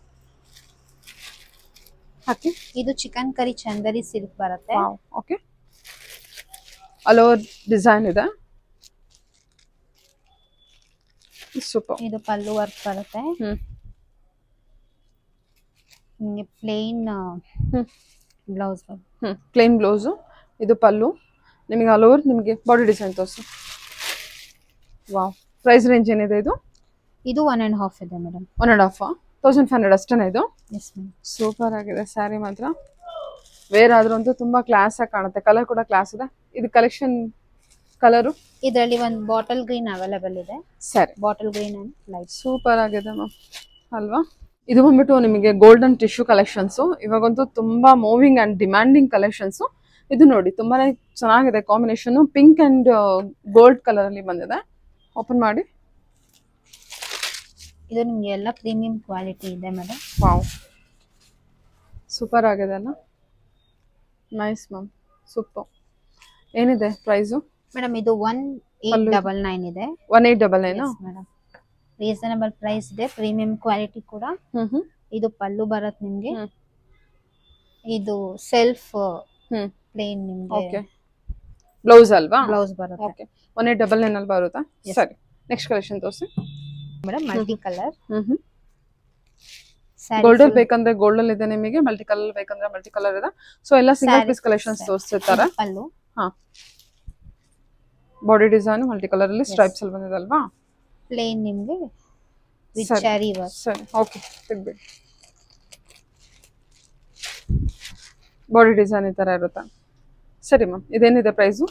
ಹಾಕಿ. ಇದು ಚಿಕನ್ ಕರಿ ಚಂದರಿ ಸಿಲ್ಕ್ ಬರುತ್ತೆ. ಓಕೆ, ಆಲ್ ಓವರ್ ಡಿಸೈನ್ ಇದೆ. ಸೂಪರ್. ಇದು ಪಲ್ಲು ವರ್ಕ್ ಬರುತ್ತೆ. ನಿಮಗೆ ಪ್ಲೇನ್ ಬ್ಲೌಸ್ ಬರುತ್ತೆ. ಪ್ಲೇನ್ ಬ್ಲೌಸು, ಇದು ಪಲ್ಲು. ನಿಮಗೆ ಆಲ್ ಓವರ್ ನಿಮಗೆ ಬಾಡಿ ಡಿಸೈನ್ ತೋರಿಸು. ವಾವ್. ಪ್ರೈಸ್ ರೇಂಜ್ ಏನಿದೆ ಇದು? ಇದು 1.5 ಇದೆ ಮೇಡಮ್. 1.5 1500 ಅಷ್ಟೇನಾ ಇದು? Yes ma'am. ಸೂಪರ್ ಆಗಿದೆ ಸ್ಯಾರಿ ಮಾತ್ರ. ವೇರ್ ಆದ್ರೂ ಅಂತೂ ತುಂಬಾ ಕ್ಲಾಸ್ ಆಗಿ ಕಾಣುತ್ತೆ. ಕಲರ್ ಕೂಡ ಕ್ಲಾಸ್ ಇದೆ. ಇದು ಕಲೆಕ್ಷನ್ ಕಲರು ಇದರಲ್ಲಿ ಒಂದು ಬಾಟಲ್ ಗ್ರೀನ್ ಅವೈಲೇಬಲ್ ಇದೆ. ಸರಿ, bottle green and light. Super ಆಗಿದೆ ಮ್ಯಾಮ್ ಅಲ್ವಾ? ಇದು ಬಂದ್ಬಿಟ್ಟು ನಿಮಗೆ ಗೋಲ್ಡನ್ ಟಿಶ್ಯೂ ಕಲೆಕ್ಷನ್ಸು. ಇವಾಗಂತೂ ತುಂಬಾ ಮೂವಿಂಗ್ ಅಂಡ್ ಡಿಮ್ಯಾಂಡಿಂಗ್ ಕಲೆಕ್ಷನ್ಸು. ಇದು ನೋಡಿ ತುಂಬಾನೇ ಚೆನ್ನಾಗಿದೆ combination. Pink and gold colour ಅಲ್ಲಿ ಬಂದಿದೆ. ಓಪನ್ ಮಾಡಿ. ಇದು ನಿಮಗೆ ಎಲ್ಲ ಪ್ರೀಮಿಯಂ ಕ್ವಾಲಿಟಿ ಇದೆ ಮೇಡಮ್. ವಾವ್, ಸೂಪರ್ ಆಗಿದೆ ಅಲ್ಲ? Nice ma'am, super. ಏನಿದೆ ಪ್ರೈಸು? ಮೇಡಮ್ ಇದು 1899 ಇದೆ. 1899 ಮೇಡಮ್, ರೀಸನಬಲ್ ಪ್ರೈಸ್ ಇದೆ. ಪ್ರೀಮಿಯಂ ಕ್ವಾಲಿಟಿ ಕೂಡ. ಇದು ಪಲ್ಲು ಬರುತ್ತೆ ನಿಮ್ಗೆ. ಇದು ಸೆಲ್ಫ್ ಪ್ಲೇನ್ ನಿಮ್ಗೆ. ಓಕೆ, ಬ್ಲೌಸ್ ಅಲ್ವಾ? ಬ್ಲೌಸ್ ಬರುತ್ತೆ. ಓಕೆ, 1899 ಅಲ್ಲಿ ಬರುತ್ತಾ? ಸರಿ, ನೆಕ್ಸ್ಟ್ ಕಲೆಕ್ಷನ್ ತೋರಿಸಿ ಮೇಡಮ್. Multi colour. ಗೋಲ್ಡ್ ಅಲ್ಲಿ ಬೇಕಂದ್ರೆ ಗೋಲ್ಡ್ ಅಲ್ಲಿ ಇದೆ ನಿಮಗೆ, ಮಲ್ಟಿ ಕಲರ್ ಬೇಕಂದ್ರೆ ಮಲ್ಟಿ ಕಲರ್ ಇದೆ. ಸೊ ಎಲ್ಲ ಸಿಂಗಲ್ ಪೀಸ್ ಕಲೆಕ್ಷನ್ಸ್ ತೋರಿಸ್ತಿರ್ತಾರೆ. ಪಲ್ಲು. ಹಾ, ಬಾಡಿ ಡಿಸೈನ್ ಮಲ್ಟಿ ಕಲರ್ ಅಲ್ಲಿ ಸ್ಟ್ರೈಪ್ಸ್ ಅಲ್ಲಿ ಬಂದಿದೆ ಅಲ್ವಾ? ಪ್ಲೇನ್ ನಿಮ್ಗೆ ವಿತ್ ಸರಿ. ಚಾರಿ ವರ್ಕ್. ಸರಿ, ಓಕೆ, ತೆಗ್ಬಿಡಿ. ಬಾಡಿ ಡಿಸೈನ್ ಈ ತರ ಇರುತ್ತೆ. ಸರಿ ಮ್ಯಾಮ್, ಇದೇನಿದೆ ಪ್ರೈಸು?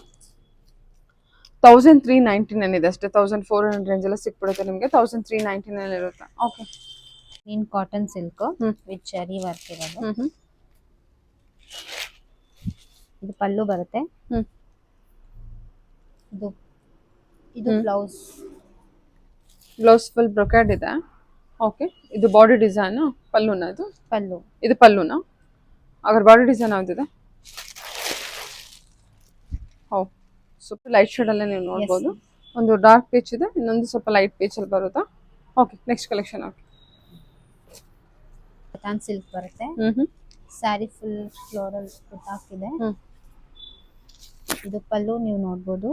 1399 ಇದೆ ಅಷ್ಟೇ. 1400 ರೇಂಜ್ ಎಲ್ಲ ಸಿಕ್ಬಿಡುತ್ತೆ ನಿಮಗೆ. 1399 ಇರುತ್ತೆ. Okay, in cotton silk with Chari work ಇರೋದು. ಇದು ಪಲ್ಲು ಬರುತ್ತೆ. ಇದು ಇದು ಬ್ಲೌಸ್. ಬ್ಲೌಸ್ ಫುಲ್ ಬ್ರೊಕೆಡ್ ಇದೆ. ಓಕೆ, ಇದು ಬಾಡಿ ಡಿಸೈನ್. ಪಲ್ಲುನಾ ಇದು? ಪಲ್ಲು. ಇದು ಪಲ್ಲುನಾ? ಅದ್ರ ಬಾಡಿ ಡಿಸೈನ್ ಯಾವ್ದಿದೆ? ಹೌ, ಸ್ವಲ್ಪ ಲೈಟ್ ಶೇಡ್ ಅಲ್ಲೇ ನೀವು ನೋಡ್ಬೋದು. ಒಂದು ಡಾರ್ಕ್ ಪೀಚ್ ಇದೆ, ಇನ್ನೊಂದು ಸ್ವಲ್ಪ ಲೈಟ್ ಪೀಚ್ ಅಲ್ಲಿ ಬರುತ್ತಾ? Okay, next collection. Okay, cotton silk ಬರುತ್ತೆ. ಸ್ಯಾರಿ ಫುಲ್ ಫ್ಲೋರಲ್ ಹಾಕಿದೆ. ಇದು ಪಲ್ಲು ನೀವು ನೋಡ್ಬೋದು.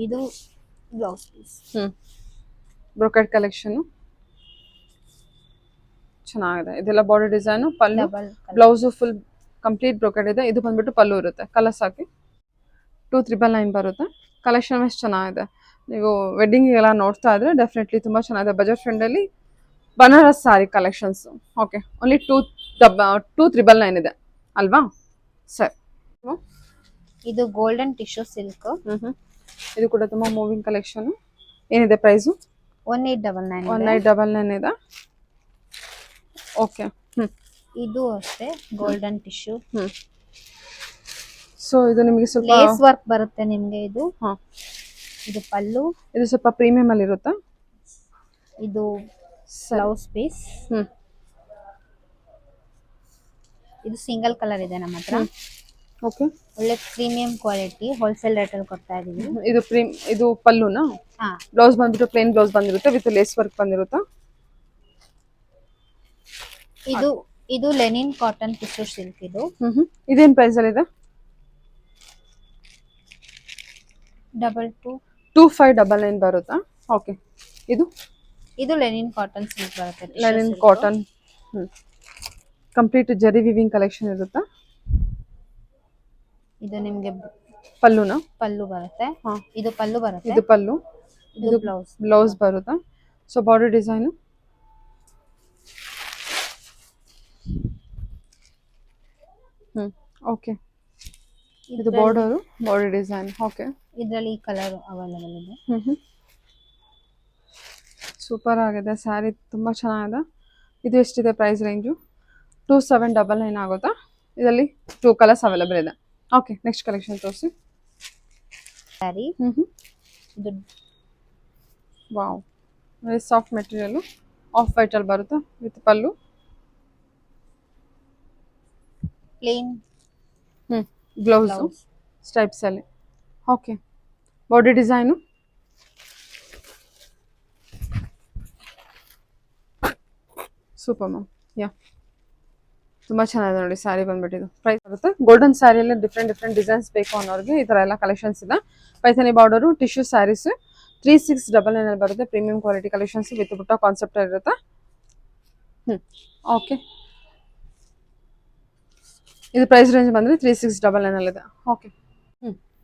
ಇದು ಬ್ಲೌಸ್ ಪೀಸ್. ಬ್ರೊಕೆಡ್ ಕಲೆಕ್ಷನ್ ಚೆನ್ನಾಗಿದೆ. ಇದೆಲ್ಲ ಬಾಡಿ ಡಿಸೈನ್. ಪಲ್ಲು, ಬ್ಲೌಸ್ ಫುಲ್ ಕಂಪ್ಲೀಟ್ ಬ್ರೊಕೆಡ್ ಇದೆ. ಇದು ಬಂದ್ಬಿಟ್ಟು ಪಲ್ಲು ಇರುತ್ತೆ. ಕಲರ್ಸ್ ಹಾಕಿ 2399 ಬರುತ್ತೆ. ಕಲೆಕ್ಷನ್ ವೈಸ್ ಚೆನ್ನಾಗಿದೆ. ನೀವು ವೆಡ್ಡಿಂಗ್ ಎಲ್ಲ ನೋಡ್ತಾ ಇದ್ರೆ ಡೆಫಿನೆಟ್ಲಿ ತುಂಬಾ ಚೆನ್ನಾಗಿದೆ. ಬಜೆಟ್ ಫ್ರೆಂಡಲ್ಲಿ ಬನಾರಸ್ ಸಾರಿ ಕಲೆಕ್ಷನ್ಸ್. ಓಕೆ, ಓನ್ಲಿ 2399 ಇದೆ ಅಲ್ವಾ? ಸರಿ. ಇದು ಗೋಲ್ಡನ್ ಟಿಶ್ಯೂ ಸಿಲ್ಕ್. ಇದು ಕೂಡ ತುಂಬಾ ಮೂವಿಂಗ್ ಕಲೆಕ್ಷನ್. ಏನಿದೆ ಪ್ರೈಸು? 1899. 1899 ಇದೆ. ಓಕೆ, ಇದು ಅಷ್ಟೇ ಗೋಲ್ಡನ್ ಟಿಶ್ಯೂ. ಸೊ ಇದು ನಿಮಗೆ ಸ್ವಲ್ಪ ಲೇಸ್ ವರ್ಕ್ ಬರುತ್ತೆ ನಿಮ್ಗೆ. ಇದು ಇದು ಪಲ್ಲು. ಇದು ಸ್ವಲ್ಪ ಪ್ರೀಮಿಯಂ ಅಲ್ಲಿ ಇರುತ್ತಾ? ಇದು ಬ್ಲೌಸ್ ಪೀಸ್. ಇದು ಸಿಂಗಲ್ ಕಲರ್ ಇದೆ ನಮ್ಮ ಹತ್ರ. ಓಕೆ, ಒಳ್ಳೆ ಪ್ರೀಮಿಯಂ ಕ್ವಾಲಿಟಿ. ಹೋಲ್ಸೇಲ್ ರೇಟ್ ಅಲ್ಲಿ ಕೊಡ್ತಾ ಇದೀವಿ. ಇದು ಪಲ್ಲುನಾ? ಬ್ಲೌಸ್ ಬಂದ್ಬಿಟ್ಟು ಪ್ಲೇನ್ ಬ್ಲೌಸ್ ಬಂದಿರುತ್ತೆ ವಿತ್ ಲೇಸ್ ವರ್ಕ್ ಬಂದಿರುತ್ತಾ? ಇದು ಲೆನಿನ್ ಕಾಟನ್ ಟಿಶ್ಯೂ ಸಿಲ್ಕ್. ಇದು ಇದೇನ್ ಪ್ರೈಸ್ ಅಲ್ಲಿ ಇದೆ? 2599 ಬರುತ್ತಾ? ಓಕೆ, ಇದು ಲೆನಿನ್ ಕಾಟನ್ ಸಿಲ್ಕ್ ಬರುತ್ತೆ. Lenin cotton complete zari viewing collection ಇರುತ್ತಾ? ಇದು ನಿಮ್ಗೆ ಪಲ್ಲುನಾ? ಪಲ್ಲು ಬರುತ್ತೆ. ಇದು ಪಲ್ಲು ಬರುತ್ತೆ. ಇದು ಪಲ್ಲು. ಇದು ಬ್ಲೌಸ್ ಬರುತ್ತಾ? ಸೊ ಬಾಡಿ ಡಿಸೈನ್ ಓಕೆ, ಇದು ಬಾರ್ಡರ್ ಬಾಡಿ ಡಿಸೈನ್. ಓಕೆ, ಇದರಲ್ಲಿ ಕಲರ್ ಅವೈಲೇಬಲ್ ಇದೆ. ಸೂಪರ್ ಆಗಿದೆ ಸ್ಯಾರಿ, ತುಂಬಾ ಚೆನ್ನಾಗಿದೆ. ಇದು ಎಷ್ಟಿದೆ ಪ್ರೈಸ್ ರೇಂಜು? 2799 ಆಗುತ್ತಾ? ಇದರಲ್ಲಿ 2 ಕಲರ್ಸ್ ಅವೈಲೇಬಲ್ ಇದೆ. ಓಕೆ, ನೆಕ್ಸ್ಟ್ ಕಲೆಕ್ಷನ್ ತೋರಿಸಿ. ಸ್ಯಾರಿ ಇದು wow, very soft material. Off white ಅಲ್ಲಿ ಬರುತ್ತೆ with pallu. Plain blouse stripes ಅಲ್ಲಿ. Okay, body design super ma'am. Ya ತುಂಬ ಚೆನ್ನಾಗಿದೆ ನೋಡಿ ಸ್ಯಾರಿ ಬಂದ್ಬಿಟ್ಟಿದ್ದು. ಪ್ರೈಸ್ ಬರುತ್ತೆ ಗೋಲ್ಡನ್ ಸ್ಯಾರಿಯಲ್ಲಿ ಡಿಫ್ರೆಂಟ್ ಡಿಸೈನ್ಸ್ ಬೇಕು ಅನ್ನೋರಿಗೆ ಈ ಥರ ಎಲ್ಲ ಕಲೆಕ್ಷನ್ಸ್ ಇದೆ. ಪೈಥಾನಿ ಬಾರ್ಡರು ಟಿಶ್ಯೂ ಸ್ಯಾರೀಸ್ 3699 ಬರುತ್ತೆ. Premium quality collections with butta concept ಇರುತ್ತೆ. ಓಕೆ, ಇದು ಪ್ರೈಸ್ ರೇಂಜ್ ಬಂದರೆ 3699 ಇದೆ. ಓಕೆ.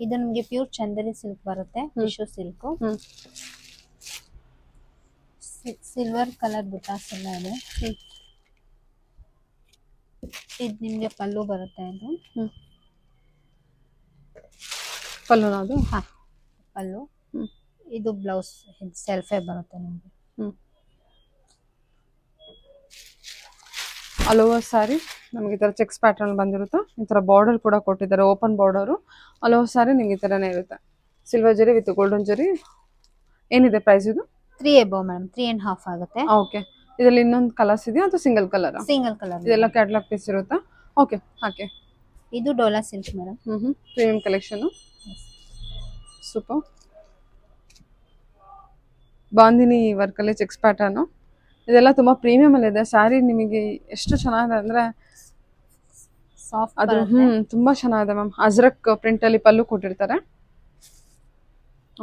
ಇದು ನಿಮಗೆ ಪ್ಯೂರ್ ಚಂದೇರಿ ಸಿಲ್ಕ್ ಬರುತ್ತೆ, tissue silk, silver colour butas ಎಲ್ಲ ಇದೆ. ಇದು ನಿಮಗೆ ಪಲ್ಲು ಬರುತ್ತೆ. ಇದು ಪಲ್ಲುನ ಅದು? ಹಾ, ಪಲ್ಲು. ಇದು ಬ್ಲೌಸ್ ಸೆಲ್ಫೇ ಬರುತ್ತೆ ನಿಮಗೆ. ಆಲ್ ಓವರ್ ಸ್ಯಾರಿ ನಮಗೆ ಈ ಥರ ಚೆಕ್ಸ್ ಪ್ಯಾಟರ್ನ್ ಬಂದಿರುತ್ತೆ. ಈ ಥರ ಬಾರ್ಡರ್ ಕೂಡ ಕೊಟ್ಟಿದ್ದಾರೆ, open border. All over sari ನಿಮಗೆ ಈ ಥರನೇ ಇರುತ್ತೆ. ಸಿಲ್ವರ್ ಜರಿ ವಿತ್ ಗೋಲ್ಡನ್ ಜರಿ. ಏನಿದೆ ಪ್ರೈಸ್ ಇದು? 3 above ಮೇಡಮ್, 3.5 ಆಗುತ್ತೆ. ಓಕೆ. ಇದರಲ್ಲಿ ಇನ್ನೊಂದು ಕಲರ್ಸ್ ಇದೆಯಾ ಅಥವಾ ಸಿಂಗಲ್ ಕಲರ್? Single colour. ಇದೆಲ್ಲ ಕ್ಯಾಟ್ಲಾಗ್ ಪೀಸ್ ಇರುತ್ತಾ? ಓಕೆ, ಹಾಗೆ. ಇದು Dola silk madam. Premium collection. Super. Bandhani ವರ್ಕಲ್ಲಿ ಚೆಕ್ಸ್ ಪ್ಯಾಟರ್ನು. ಇದೆಲ್ಲ ತುಂಬ ಪ್ರೀಮಿಯಮ್ ಅಲ್ಲಿ ಇದೆ. ಸ್ಯಾರಿ ನಿಮಗೆ ಎಷ್ಟು ಚೆನ್ನಾಗಿದೆ ಅಂದರೆ ಸಾಫ್ಟ್ ಅದು ತುಂಬ ಚೆನ್ನಾಗಿದೆ ಮ್ಯಾಮ್. ಅಜ್ರಕ್ ಪ್ರಿಂಟಲ್ಲಿ ಪಲ್ಲು ಕೊಟ್ಟಿರ್ತಾರೆ.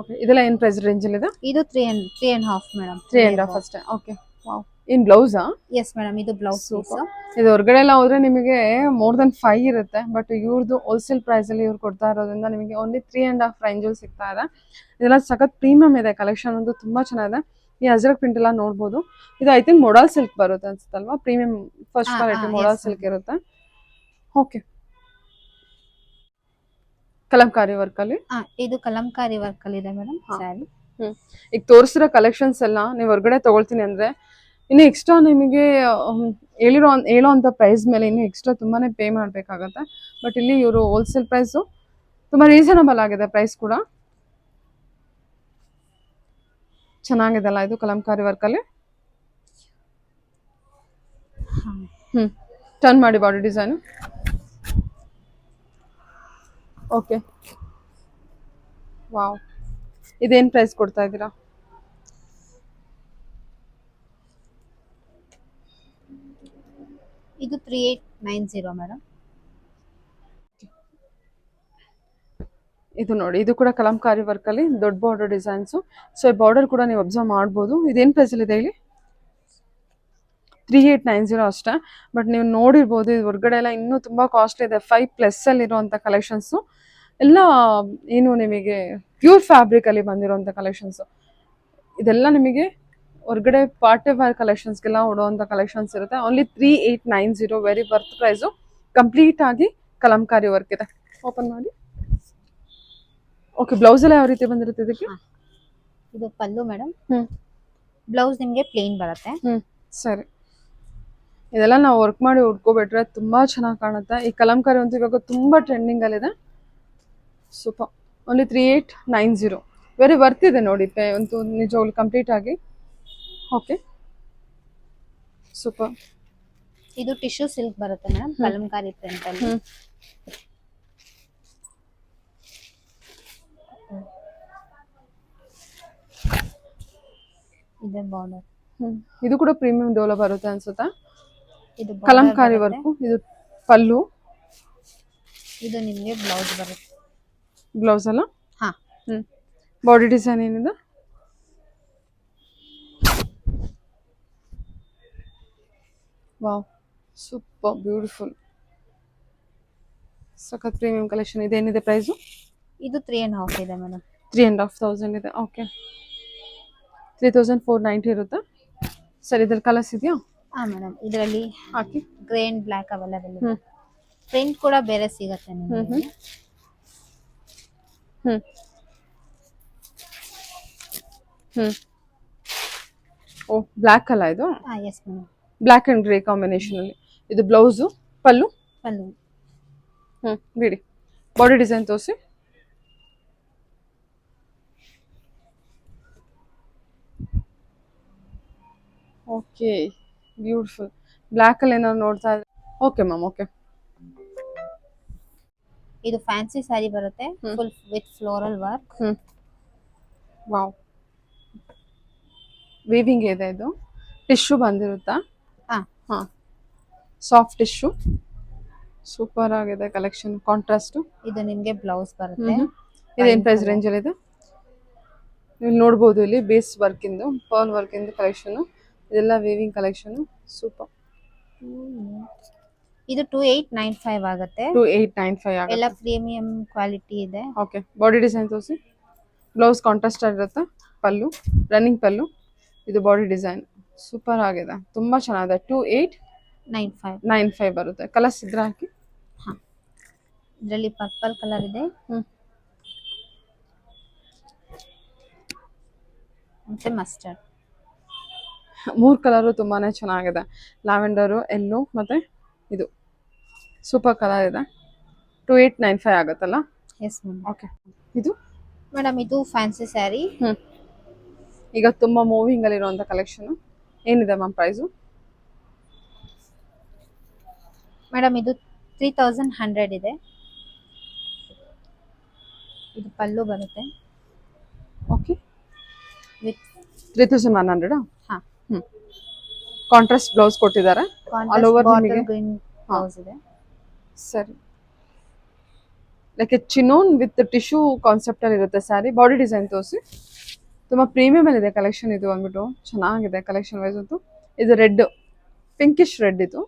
ಓಕೆ, ಇದೆಲ್ಲ ಏನು ಪ್ರೈಸ್ ರೇಂಜಲ್ಲಿದೆ? ಇದು 3.5 ಮೇಡಮ್. 3.5 ಅಷ್ಟೇ. ಓಕೆ. ವಾವ್. ಇನ್ ಬ್ಲೌಸಾ? ಎಸ್ ಮೇಡಮ್, ಇದು ಬ್ಲೌಸ್ ಪೀಸ್. ಇದು ಹೊರಗಡೆ ಎಲ್ಲ ಹೋದ್ರೆ ನಿಮಗೆ ಮೋರ್ ದೆನ್ 5 ಇರುತ್ತೆ. ಬಟ್ ಇವ್ರದ್ದು ಹೋಲ್ಸೇಲ್ ಪ್ರೈಸ್ ಅಲ್ಲಿ ಇವ್ರು ಕೊಡ್ತಾ ಇರೋದ್ರಿಂದ ನಿಮಗೆ ಓನ್ಲಿ 3.5 ರೇಂಜಲ್ಲಿ ಸಿಗ್ತಾ ಇದೆ. ಇದೆಲ್ಲ ಸಖತ್ ಪ್ರೀಮಿಯಂ ಇದೆ. ಕಲೆಕ್ಷನ್ ಒಂದು ತುಂಬಾ ಚೆನ್ನಾಗಿದೆ. ಈ ಅಜ್ರಕ್ ಪ್ರಿಂಟ್ ಎಲ್ಲ ನೋಡ್ಬೋದು. ಇದು ಐ ಥಿಂಕ್ ಮೊಡಲ್ ಸಿಲ್ಕ್ ಬರುತ್ತೆ ಅನ್ಸುತ್ತಲ್ವಾ? Premium first quality modal silk ಇರುತ್ತೆ. ಓಕೆ. ಕಲಂಕಾರಿ ವರ್ಕ್ ಅಲ್ಲಿ? ಇದು ಕಲಂಕಾರಿ ವರ್ಕ್ ಅಲ್ಲಿ ಇದೆ ಮೇಡಮ್ ಸ್ಯಾರಿ. ಈಗ ತೋರಿಸಿರೋ ಕಲೆಕ್ಷನ್ಸ್ ಎಲ್ಲ ನೀವು ಹೊರಗಡೆ ತಗೊಳ್ತೀನಿ ಅಂದ್ರೆ ಇನ್ನು ಎಕ್ಸ್ಟ್ರಾ ನಿಮಗೆ ಹೇಳೋ ಅಂತ ಪ್ರೈಸ್ ಮೇಲೆ ಇನ್ನು ಎಕ್ಸ್ಟ್ರಾ ತುಂಬಾನೇ ಪೇ ಮಾಡಬೇಕಾಗತ್ತೆ. ಬಟ್ ಇಲ್ಲಿ ಇವರು ಹೋಲ್ಸೇಲ್ ಪ್ರೈಸು ತುಂಬಾ ರೀಸನಬಲ್ ಆಗಿದೆ. ಪ್ರೈಸ್ ಕೂಡ ಚೆನ್ನಾಗಿದೆಲ್ಲ. ಇದು ಕಲಂಕಾರಿ ವರ್ಕಲ್ಲಿ. ಟರ್ನ್ ಮಾಡಿ ಬಾಡಿ ಡಿಸೈನು. ಓಕೆ. ವಾವ್. ಇದೇನು ಪ್ರೈಸ್ ಕೊಡ್ತಾ ಇದ್ದೀರಾ? ಇದು 3890 ಮೇಡಮ್. ಇದು ನೋಡಿ, ಇದು ಕೂಡ ಕಲಂಕಾರಿ ವರ್ಕಲ್ಲಿ ದೊಡ್ಡ ಬಾರ್ಡರ್ ಡಿಸೈನ್ಸು. ಸೊ ಈ ಬಾರ್ಡರ್ ಕೂಡ ನೀವು ಅಬ್ಸರ್ವ್ ಮಾಡ್ಬೋದು. ಇದೇನು ಪ್ರೈಸಲ್ಲಿದೆ ಇಲ್ಲಿ? 3890 ಅಷ್ಟೇ. ಬಟ್ ನೀವು ನೋಡಿರ್ಬೋದು ಇದು ಹೊರಗಡೆ ಎಲ್ಲ ಇನ್ನೂ ತುಂಬ ಕಾಸ್ಟ್ಲಿ ಇದೆ. 5+ ಇರುವಂಥ ಕಲೆಕ್ಷನ್ಸು ಎಲ್ಲ ಏನು ನಿಮಗೆ ಪ್ಯೂರ್ ಫ್ಯಾಬ್ರಿಕಲ್ಲಿ ಬಂದಿರೋಂಥ ಕಲೆಕ್ಷನ್ಸು. ಇದೆಲ್ಲ ನಿಮಗೆ ಹೊರಗಡೆ ಪಾರ್ಟಿ ವೇರ್ ಕಲೆಕ್ಷನ್ಸ್ಗೆಲ್ಲ ಉಡುವಂಥ ಕಲೆಕ್ಷನ್ಸ್ ಇರುತ್ತೆ. Only 3890, very worth price. Complete ಆಗಿ ಕಲಂಕಾರಿ ವರ್ಕ್ ಇದೆ. ಓಪನ್ ಮಾಡಿ. ಓಕೆ, ಬ್ಲೌಸ್ ಎಲ್ಲ ಯಾವ ರೀತಿ ಬಂದಿರುತ್ತೆ ಇದಕ್ಕೆ? ಇದು ಪಲ್ಲು ಮೇಡಮ್. ಬ್ಲೌಸ್ ನಿಮಗೆ ಪ್ಲೇನ್ ಬರುತ್ತೆ. ಸರಿ. ಇದೆಲ್ಲ ನಾವು ವರ್ಕ್ ಮಾಡಿ ಉಟ್ಕೊಬಿಟ್ರೆ ತುಂಬಾ ಚೆನ್ನಾಗಿ ಕಾಣುತ್ತೆ. ಈ ಕಲಂಕಾರಿ ಅಂತೂ ಇವಾಗ ತುಂಬಾ ಟ್ರೆಂಡಿಂಗ್ ಅಲ್ಲಿದೆ. ಸೂಪರ್. ಓನ್ಲಿ 3890, ವೆರಿ ವರ್ತ್ ಇದೆ ನೋಡಿ. ಪೇ ಅಂತೂ ನಿಜವಾಗ್ಲು ಕಂಪ್ಲೀಟ್ ಆಗಿ. Okay, super. ಇದು ಟಿಶ್ಯೂ ಸಿಲ್ಕ್ ಬರುತ್ತೆ ಮೇಡಮ್, ಕಲಂಕಾರಿ ಪ್ರಿಂಟ್ ಅಲ್ಲಿ. ಇದೆ ಬಾರ್ಡರ್. ಇದು ಕೂಡ ಪ್ರೀಮಿಯಂ ಡೋಲೋ ಬರುತ್ತೆ ಅನ್ಸುತ್ತಾ? ಇದು ಕಲಂಕಾರಿ ವರ್ಕು. ಇದು ಪಲ್ಲು. ಇದು ನಿಮಗೆ ಬ್ಲೌಸ್ ಬರುತ್ತೆ. ಬ್ಲೌಸ್ ಅಲ್ಲ? ಹಾ. ಬಾಡಿ ಡಿಸೈನ್ ಏನಿದೆ? Wow, super beautiful. ಸಖತ್ ಪ್ರೀಮಿಯಂ ಕಲೆಕ್ಷನ್. ಇದೇನಿದೆ ಪ್ರೈಸು? ಇದು 3.5 ಇದೆ ಮೇಡಮ್. 3,500 ಇದೆ. ಓಕೆ, 3,490 ಇರುತ್ತೆ. ಸರಿ, ಇದ್ರಲ್ಲಿ ಕಲರ್ಸ್ ಇದೆಯಾ? ಮೇಡಮ್, ಇದರಲ್ಲಿ ಹಾಕಿ. ಗ್ರೇ ಅಂಡ್ ಬ್ಲ್ಯಾಕ್ ಅವೈಲೇಬಲ್ ಇದೆ. ಪ್ರಿಂಟ್ ಕೂಡ ಬೇರೆ ಸಿಗುತ್ತೆ ನಿಮಗೆ. ಓ, ಬ್ಲ್ಯಾಕ್ ಅಲ್ಲ ಇದು? Yes madam. Black and grey combination ಅಲ್ಲಿ. ಇದು ಬ್ಲೌಸು, ಪಲ್ಲು. ಪಲ್ಲು. ಬಿಡಿ. ಬಾಡಿ ಡಿಸೈನ್ ತೋರಿಸಿ. Okay, beautiful. ಬ್ಲ್ಯಾಕ್ ಅಲ್ಲಿ ಏನಾದ್ರು ನೋಡ್ತಾ ಇದ್ರೆ. Okay ma'am, okay. ಇದು ಫ್ಯಾನ್ಸಿ ಸ್ಯಾರಿ ಬರುತ್ತೆ, full with floral work. Wow, weaving ಇದೆ ಇದು. ಟಿಶ್ಯೂ ಬಂದಿರುತ್ತಾ? ಹಾ, ಹಾಂ, ಸಾಫ್ಟ್ ಟಿಶ್ಯೂ. ಸೂಪರ್ ಆಗಿದೆ ಕಲೆಕ್ಷನ್, ಕಾಂಟ್ರಾಸ್ಟು. ಇದು ನಿಮ್ಗೆ ಬ್ಲೌಸ್ ಬರುತ್ತೆ. ಇದೇನು Pine ಪ್ರೈಸ್ colour. ರೇಂಜಲ್ಲಿ ಇದೆ? ನೀವು ನೋಡ್ಬೋದು ಇಲ್ಲಿ ಬೇಸ್ ವರ್ಕಿಂದು, ಪರ್ಲ್ ವರ್ಕಿಂದು ಕಲೆಕ್ಷನು. ಇದೆಲ್ಲ ವೀವಿಂಗ್ ಕಲೆಕ್ಷನು. ಸೂಪರ್. ಇದು 2895 ಆಗುತ್ತೆ. 2895 ಎಲ್ಲ ಆಗುತ್ತೆ. ಪ್ರೀಮಿಯಂ ಕ್ವಾಲಿಟಿ ಇದೆ. ಓಕೆ, ಬಾಡಿ ಡಿಸೈನ್ ತೋರಿಸಿ. ಬ್ಲೌಸ್ ಕಾಂಟ್ರಾಸ್ಟ್ ಆಗಿರುತ್ತೆ, ಪಲ್ಲು ರನ್ನಿಂಗ್ ಪಲ್ಲು, ಇದು ಬಾಡಿ ಡಿಸೈನ್. ಸೂಪರ್ ಆಗಿದೆ, ತುಂಬ ಚೆನ್ನಾಗಿದೆ. 95. ಬರುತ್ತೆ. ಕಲರ್ಸ್ ಇದ್ರೆ ಹಾಕಿ. ಹಾ, ಇದರಲ್ಲಿ ಪರ್ಪಲ್ ಕಲರ್ ಇದೆ ಮತ್ತೆ ಮಸ್ಟರ್ಡ್. 3 ಕಲರು ತುಂಬಾ ಚೆನ್ನಾಗಿದೆ. ಲ್ಯಾವೆಂಡರು, ಎಲ್ಲೋ ಮತ್ತು ಇದು ಸೂಪರ್ ಕಲರ್ ಇದೆ. 2895 ಆಗುತ್ತಲ್ಲ? S madam. ಓಕೆ, ಇದು ಮೇಡಮ್ ಇದು ಫ್ಯಾನ್ಸಿ ಸ್ಯಾರಿ. ಈಗ ತುಂಬ ಮೂವಿಂಗಲ್ಲಿರುವಂಥ ಕಲೆಕ್ಷನು. ಏನಿದೆ ಮ್ಯಾಮ್ ಪ್ರೈಸು? ಮೇಡಮ್ ಇದು 3100 ಇದೆ. ಇದು ಪಲ್ಲು ಬರುತ್ತೆ ಓಕೆ, ವಿತ್ 3100. ಹಾ, ಕಾಂಟ್ರಾಸ್ಟ್ ಬ್ಲೌಸ್ ಕೊಟ್ಟಿದ್ದಾರೆ. ಆಲ್ ಓವರ್ ಬಾಟಲ್ ನಿಮಗೆ. ಗ್ರೀನ್ ಬ್ಲೌಸ್ ಇದೆ. ಸರಿ, ಲೈಕ್ ಚಿನೋನ್ ವಿತ್ ಟಿಶ್ಯೂ ಕಾನ್ಸೆಪ್ಟಲ್ಲಿ ಇರುತ್ತೆ ಸ್ಯಾರಿ. ಬಾಡಿ ಡಿಸೈನ್ ತೋರಿಸಿ. ತುಂಬ ಪ್ರೀಮಿಯಮ್ ಇದೆ ಕಲೆಕ್ಷನ್. ಇದು ಬಂದ್ಬಿಟ್ಟು ಚೆನ್ನಾಗಿದೆ ಕಲೆಕ್ಷನ್ ವೈಸ್ ಅಂತೂ. ಇದು ರೆಡ್, ಪಿಂಕಿಶ್ ರೆಡ್. ಇದು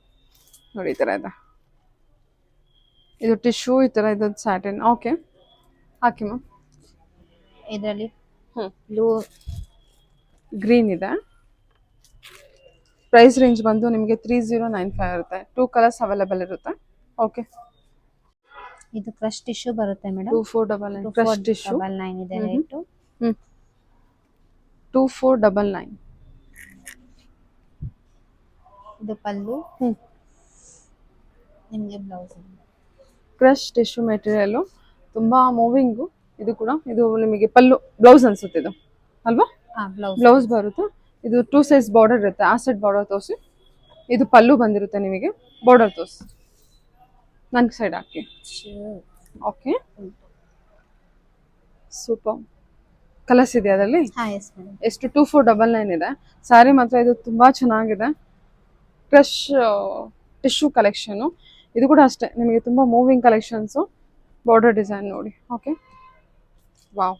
ನೋಡಿ ಈ ಥರ ಇದೆ. ಇದು ಟಿಶ್ಯೂ ಈ ಥರ ಇದು ಸ್ಯಾಟಿನ್. ಓಕೆ, ಹಾಕಿ ಮ್ಯಾಮ್. ಇದರಲ್ಲಿ ಹ್ಞೂ, ಬ್ಲೂ ಗ್ರೀನ್ ಇದೆ. ಪ್ರೈಸ್ ರೇಂಜ್ ಬಂದು ನಿಮಗೆ 3095 ಇರುತ್ತೆ. 2 ಕಲರ್ಸ್ ಅವೈಲೇಬಲ್ ಇರುತ್ತೆ. ಓಕೆ, ಇದು ಕ್ರಶ್ ಟಿಶ್ಯೂ ಬರುತ್ತೆ ಮೇಡಮ್. 2499 crush tissue. 2499 ಇದೆ ರೇಟು. 2499. ಇದು ಪಲ್ಲು, ನಿಮಗೆ ಬ್ಲೌಸ್ ಇದೆ. ಕ್ರಶ್ ಟಿಶ್ಯೂ ಮೆಟೀರಿಯಲ್ಲು, ತುಂಬ ಮೂವಿಂಗು. ಇದು ಕೂಡ, ಇದು ನಿಮಗೆ ಪಲ್ಲು ಬ್ಲೌಸ್ ಅನ್ಸುತ್ತೆ ಇದು ಅಲ್ವಾ? ಹಾ, ಬ್ಲೌಸ್ ಬರುತ್ತೆ. ಇದು 2 ಸೈಜ್ ಬಾರ್ಡರ್ ಇರುತ್ತೆ. ಆ ಸೈಡ್ ಬಾರ್ಡರ್ ತೋರಿಸಿ. ಇದು ಪಲ್ಲು ಬಂದಿರುತ್ತೆ ನಿಮಗೆ. ಬಾರ್ಡರ್ ತೋರಿಸಿ, ನನ್ನ ಸೈಡ್ ಹಾಕಿ. Okay, super. ಕಲರ್ಸ್ ಇದೆ ಅದರಲ್ಲಿ. ಹಾ, ಎಸ್ ಮೇಡಮ್. ಎಷ್ಟು? 2499 ಇದೆ. ಸ್ಯಾರಿ ಮಾತ್ರ ಇದು ತುಂಬ ಚೆನ್ನಾಗಿದೆ. Crush tissue collection. ಇದು ಕೂಡ ಅಷ್ಟೇ ನಿಮಗೆ ತುಂಬ ಮೂವಿಂಗ್ ಕಲೆಕ್ಷನ್ಸು. ಬಾರ್ಡರ್ ಡಿಸೈನ್ ನೋಡಿ. ಓಕೆ, ವಾವ್,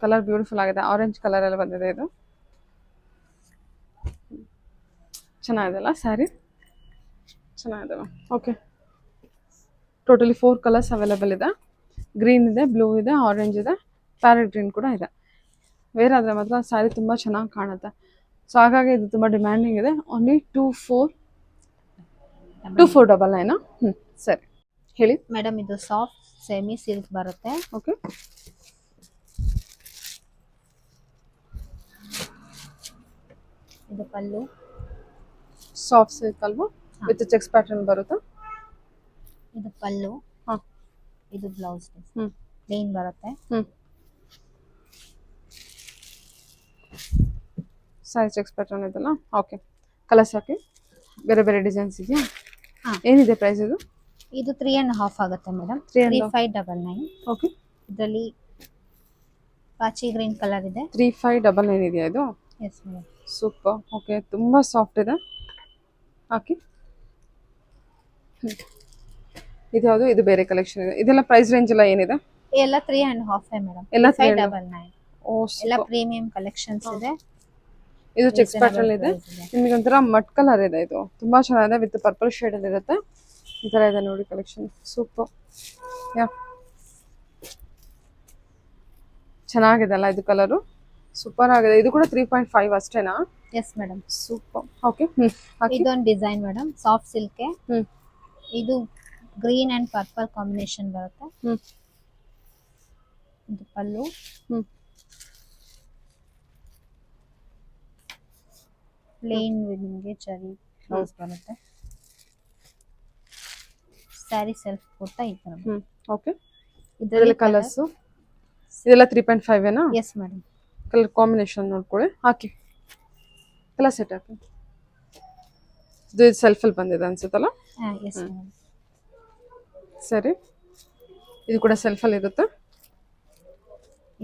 ಕಲರ್ ಬ್ಯೂಟಿಫುಲ್ ಆಗಿದೆ. ಆರೆಂಜ್ ಕಲರಲ್ಲಿ ಬಂದಿದೆ ಇದು. ಚೆನ್ನಾಗಿದೆಲ್ಲ ಸ್ಯಾರಿ? ಚೆನ್ನಾಗಿದೆ. ಓಕೆ, ಟೋಟಲಿ 4 ಕಲರ್ಸ್ ಅವೈಲೇಬಲ್ ಇದೆ. ಗ್ರೀನ್ ಇದೆ, ಬ್ಲೂ ಇದೆ, ಆರೆಂಜ್ ಇದೆ, ಪ್ಯಾರೆಟ್ ಗ್ರೀನ್ ಕೂಡ ಇದೆ. ವೇರ್ ಆದರೆ ಮಾತ್ರ ಸ್ಯಾರಿ ತುಂಬ ಚೆನ್ನಾಗಿ ಕಾಣುತ್ತೆ. ಸೊ ಹಾಗಾಗಿ ಇದು ತುಂಬ ಡಿಮ್ಯಾಂಡಿಂಗ್ ಇದೆ. ಓನ್ಲಿ 2499. ಸರಿ, ಹೇಳಿ ಮೇಡಮ್ ಇದು ಸಾಫ್ಟ್ ಸೆಮಿ ಸಿಲ್ಕ್ ಬರುತ್ತೆ. ಓಕೆ, ಇದು ಪಲ್ಲು, ಸಾಫ್ಟ್ ಸಿಲ್ಕ್ ಅಲ್ವಾ? ವಿತ್ ಚೆಕ್ಸ್ ಪ್ಯಾಟರ್ನ್ ಬರುತ್ತೆ. ಇದು ಪಲ್ಲು. ಹಾಂ, ಇದು ಬ್ಲೌಸ್ ಪ್ಲೇನ್ ಬರುತ್ತೆ. ಸಾರಿ, ಚೆಕ್ಸ್ ಪ್ಯಾಟರ್ನ್ ಇದೆಲ್ಲ. ಓಕೆ, ಕಲರ್ಸ್ ಹಾಕಿ. ಬೇರೆ ಬೇರೆ ಡಿಸೈನ್ಸ್ ಇದೆಯಾ? ಹಾ, ಏನಿದೆ ಪ್ರೈಸ್ ಇದು? ಇದು 3.5 ಆಗುತ್ತೆ ಮೇಡಮ್. 3599. ಓಕೆ, ಇದರಲ್ಲಿ ಪಾಚಿ ಗ್ರೀನ್ ಕಲರ್ ಇದೆ. 3599 ಇದೆಯಾ ಇದು? Yes madam. ಸೂಪರ್. ಓಕೆ, ತುಂಬ ಸಾಫ್ಟ್ ಇದೆ. ಹಾಕಿ. ಇದು ಯಾವುದು? ಇದು ಬೇರೆ ಕಲೆಕ್ಷನ್ ಇದೆ. ಇದೆಲ್ಲ ಪ್ರೈಸ್ ರೇಂಜ್ ಎಲ್ಲ ಏನಿದೆ? ಎಲ್ಲ 3.5 ಮೇಡಮ್. ಎಲ್ಲ 3599. ಓ, ಎಲ್ಲ ಪ್ರೀಮಿಯಂ ಕಲೆಕ್ಷನ್ಸ್ ಇದೆ. ಇದು ಚೆಕ್ಸ್ ಪ್ಯಾಟರ್ನ್ ಇದೆ. ನಿಮಗೆ ಒಂಥರ ಮಡ್ ಕಲರ್ ಇದೆ. ಇದು ತುಂಬಾ ಚೆನ್ನಾಗಿದೆ. ವಿತ್ ಪರ್ಪಲ್ ಶೇಡ್ ಅಲ್ಲಿ ಇರುತ್ತೆ. ಈ ತರ ಇದೆ ನೋಡಿ ಕಲೆಕ್ಷನ್. ಸೂಪರ್. ಯಾ, ಚೆನ್ನಾಗಿದೆ ಅಲ್ಲ ಇದು ಕಲರು? ಸೂಪರ್ ಆಗಿದೆ. ಇದು ಕೂಡ 3.5 ಅಷ್ಟೇನಾ? Yes madam. ಸೂಪರ್. ಓಕೆ, ಇದೊಂದು ಡಿಸೈನ್ ಮೇಡಮ್, ಸಾಫ್ಟ್ ಸಿಲ್ಕ್. ಇದು ಗ್ರೀನ್ ಅಂಡ್ ಪರ್ಪಲ್ ಕಾಂಬಿನೇಷನ್ ಬರುತ್ತೆ. ಇದು ಪಲ್ಲು. ಪ್ಲೇನ್ ವಿತ್ ನಿಮಗೆ ಚರಿ ಬ್ಲೌಸ್ ಬರುತ್ತೆ. ಸ್ಯಾರಿ ಸೆಲ್ಫ್ ಕೊಡ್ತಾ ಈ ತರ. ಓಕೆ, ಇದರಲ್ಲಿ ಕಲರ್ಸ್ ಇದೆಲ್ಲ 3.5 ಏನಾ? Yes madam. ಕಲರ್ ಕಾಂಬಿನೇಷನ್ ನೋಡ್ಕೊಳ್ಳಿ. ಹಾಕಿ, ಕಲರ್ ಸೆಟ್ ಹಾಕಿ. ಇದು ಸೆಲ್ಫಲ್ಲಿ ಬಂದಿದೆ ಅನ್ಸುತ್ತಲ್ಲ? Yes madam. ಸರಿ, ಇದು ಕೂಡ ಸೆಲ್ಫಲ್ಲಿ ಇರುತ್ತೆ.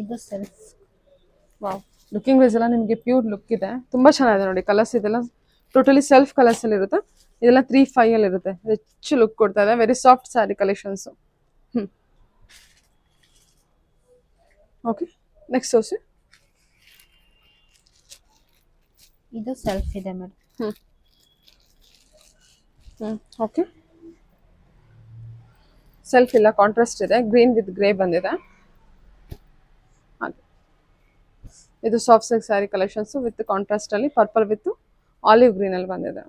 ಇದು ಸೆಲ್ಫ್ ವಾವ್, ಲುಕಿಂಗ್ ವೈಸ್ ಎಲ್ಲ ನಿಮಗೆ ಪ್ಯೂರ್ ಲುಕ್ ಇದೆ. ತುಂಬಾ ಚೆನ್ನಾಗಿದೆ ನೋಡಿ. ಕಲರ್ಸ್ ಇದೆಲ್ಲ ಟೋಟಲಿ ಸೆಲ್ಫ್ ಕಲರ್ಸ್ ಅಲ್ಲಿ ಇರುತ್ತೆ. ಇದೆಲ್ಲ 3-5 ಅಲ್ಲಿ ಇರುತ್ತೆ. ರಿಚ್ ಲುಕ್ ಕೊಡ್ತಾ ಇದೆ. Very soft sari collections. Okay, next ತೋರಿಸಿ. ಇದು ಸೆಲ್ಫ್ ಇದೆ ಮೇಡಮ್. ಓಕೆ, ಸೆಲ್ಫ್ ಇಲ್ಲ, ಕಾಂಟ್ರಾಸ್ಟ್ ಇದೆ. ಗ್ರೀನ್ ವಿತ್ ಗ್ರೇ ಬಂದಿದೆ. ಹಾಗೆ ಇದು soft silk sari collections with contrast ಅಲ್ಲಿ ಪರ್ಪಲ್ ವಿತ್ ಆಲಿವ್ ಗ್ರೀನ್ ಅಲ್ಲಿ ಬಂದಿದೆ.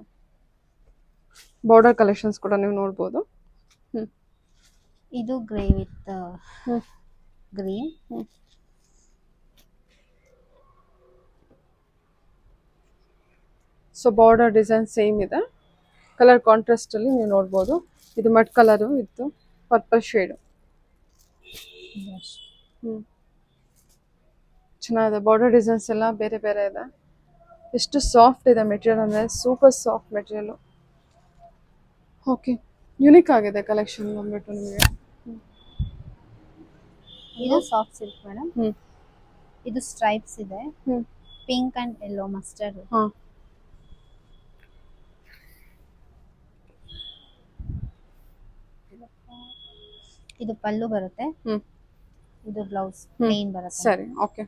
ಬಾರ್ಡರ್ ಕಲೆಕ್ಷನ್ಸ್ ಕೂಡ ನೀವು ನೋಡ್ಬೋದು. ಇದು grey with green. So border design same ಇದೆ. ಕಲರ್ ಕಾಂಟ್ರಾಸ್ಟ್ ಅಲ್ಲಿ ನೀವು ನೋಡ್ಬೋದು. ಇದು mud colour with purple shade. ಚೆನ್ನಾಗಿದೆ. ಬಾರ್ಡರ್ ಡಿಸೈನ್ಸ್ ಎಲ್ಲ ಬೇರೆ ಬೇರೆ ಇದೆ. ಎಷ್ಟು ಸಾಫ್ಟ್ ಇದೆ ಮೆಟೀರಿಯಲ್ ಅಂದರೆ, super soft material. Okay, unique ಆಗಿದೆ ಕಲೆಕ್ಷನ್ ಬಂದ್ಬಿಟ್ಟು ನಿಮಗೆ. ಇದು ಸಾಫ್ಟ್ ಸಿಲ್ಕ್ ಮೇಡಮ್. ಹ್ಮ್ ಇದು ಸ್ಟ್ರೈಪ್ಸ್ ಇದೆ, ಹ್ಮ್ ಪಿಂಕ್ ಅಂಡ್ ಯೆಲ್ಲೋ ಮಸ್ಟರ್ಡ್. ಹಾ, ಇದು ಪಲ್ಲು ಬರುತ್ತೆ. ಹ್ಮ್ ಇದು ಬ್ಲೌಸ್ ಪ್ಲೇನ್ ಬರುತ್ತೆ. ಸರಿ. ಓಕೆ,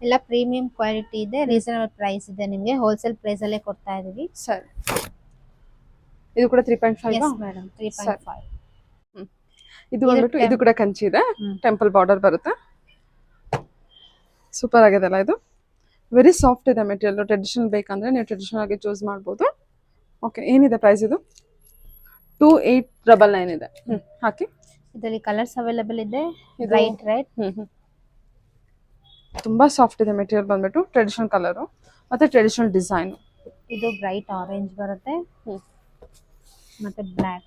ಎಲ್ಲ ಪ್ರೀಮಿಯಂ ಕ್ವಾಲಿಟಿ ಇದೆ, ರೀಸನಬಲ್ ಪ್ರೈಸ್ ಇದೆ. ನಿಮಗೆ ಹೋಲ್ಸೇಲ್ ಪ್ರೈಸ್ ಅಲ್ಲೇ ಕೊಡ್ತಾ ಇದೀವಿ. ಸರಿ. ಇದು ಕೂಡ 3.5. Yes madam, 3.5. ಇದು ಬಂದ್ಬಿಟ್ಟು ಇದು ಕೂಡ ಕಂಚಿ ಇದೆ. ಹ್ಮ್. ಟೆಂಪಲ್ ಬಾರ್ಡರ್ ಬರುತ್ತೆ. ಸೂಪರ್ ಆಗಿದೆ ಅಲ್ಲ ಇದು. ವೆರಿ ಸಾಫ್ಟ್ ಇದೆ ಮೆಟೀರಿಯಲ್. ಟ್ರೆಡಿಷನಲ್ ಬೇಕಂದ್ರೆ ನೀವು ಟ್ರೆಡಿಷನಲ್ ಆಗಿ ಚೂಸ್ ಮಾಡ್ಬೋದು. ಓಕೆ, ಏನಿದೆ ಪ್ರೈಸ್ ಇದು? 2899 ಇದೆ. ಹಾಕಿ. ಇದರಲ್ಲಿ ಕಲರ್ಸ್ ಅವೈಲೇಬಲ್ ಇದೆ. Bright red. ತುಂಬಾ ಸಾಫ್ಟ್ ಇದೆ ಮೆಟೀರಿಯಲ್ ಬಂದ್ಬಿಟ್ಟು. ಟ್ರೆಡಿಷನಲ್ ಕಲರು ಮತ್ತೆ ಟ್ರೆಡಿಷನಲ್ ಡಿಸೈನ್. ಇದು ಬ್ರೈಟ್ ಆರೆಂಜ್ ಬರುತ್ತೆ ಮತ್ತೆ ಬ್ಲ್ಯಾಕ್.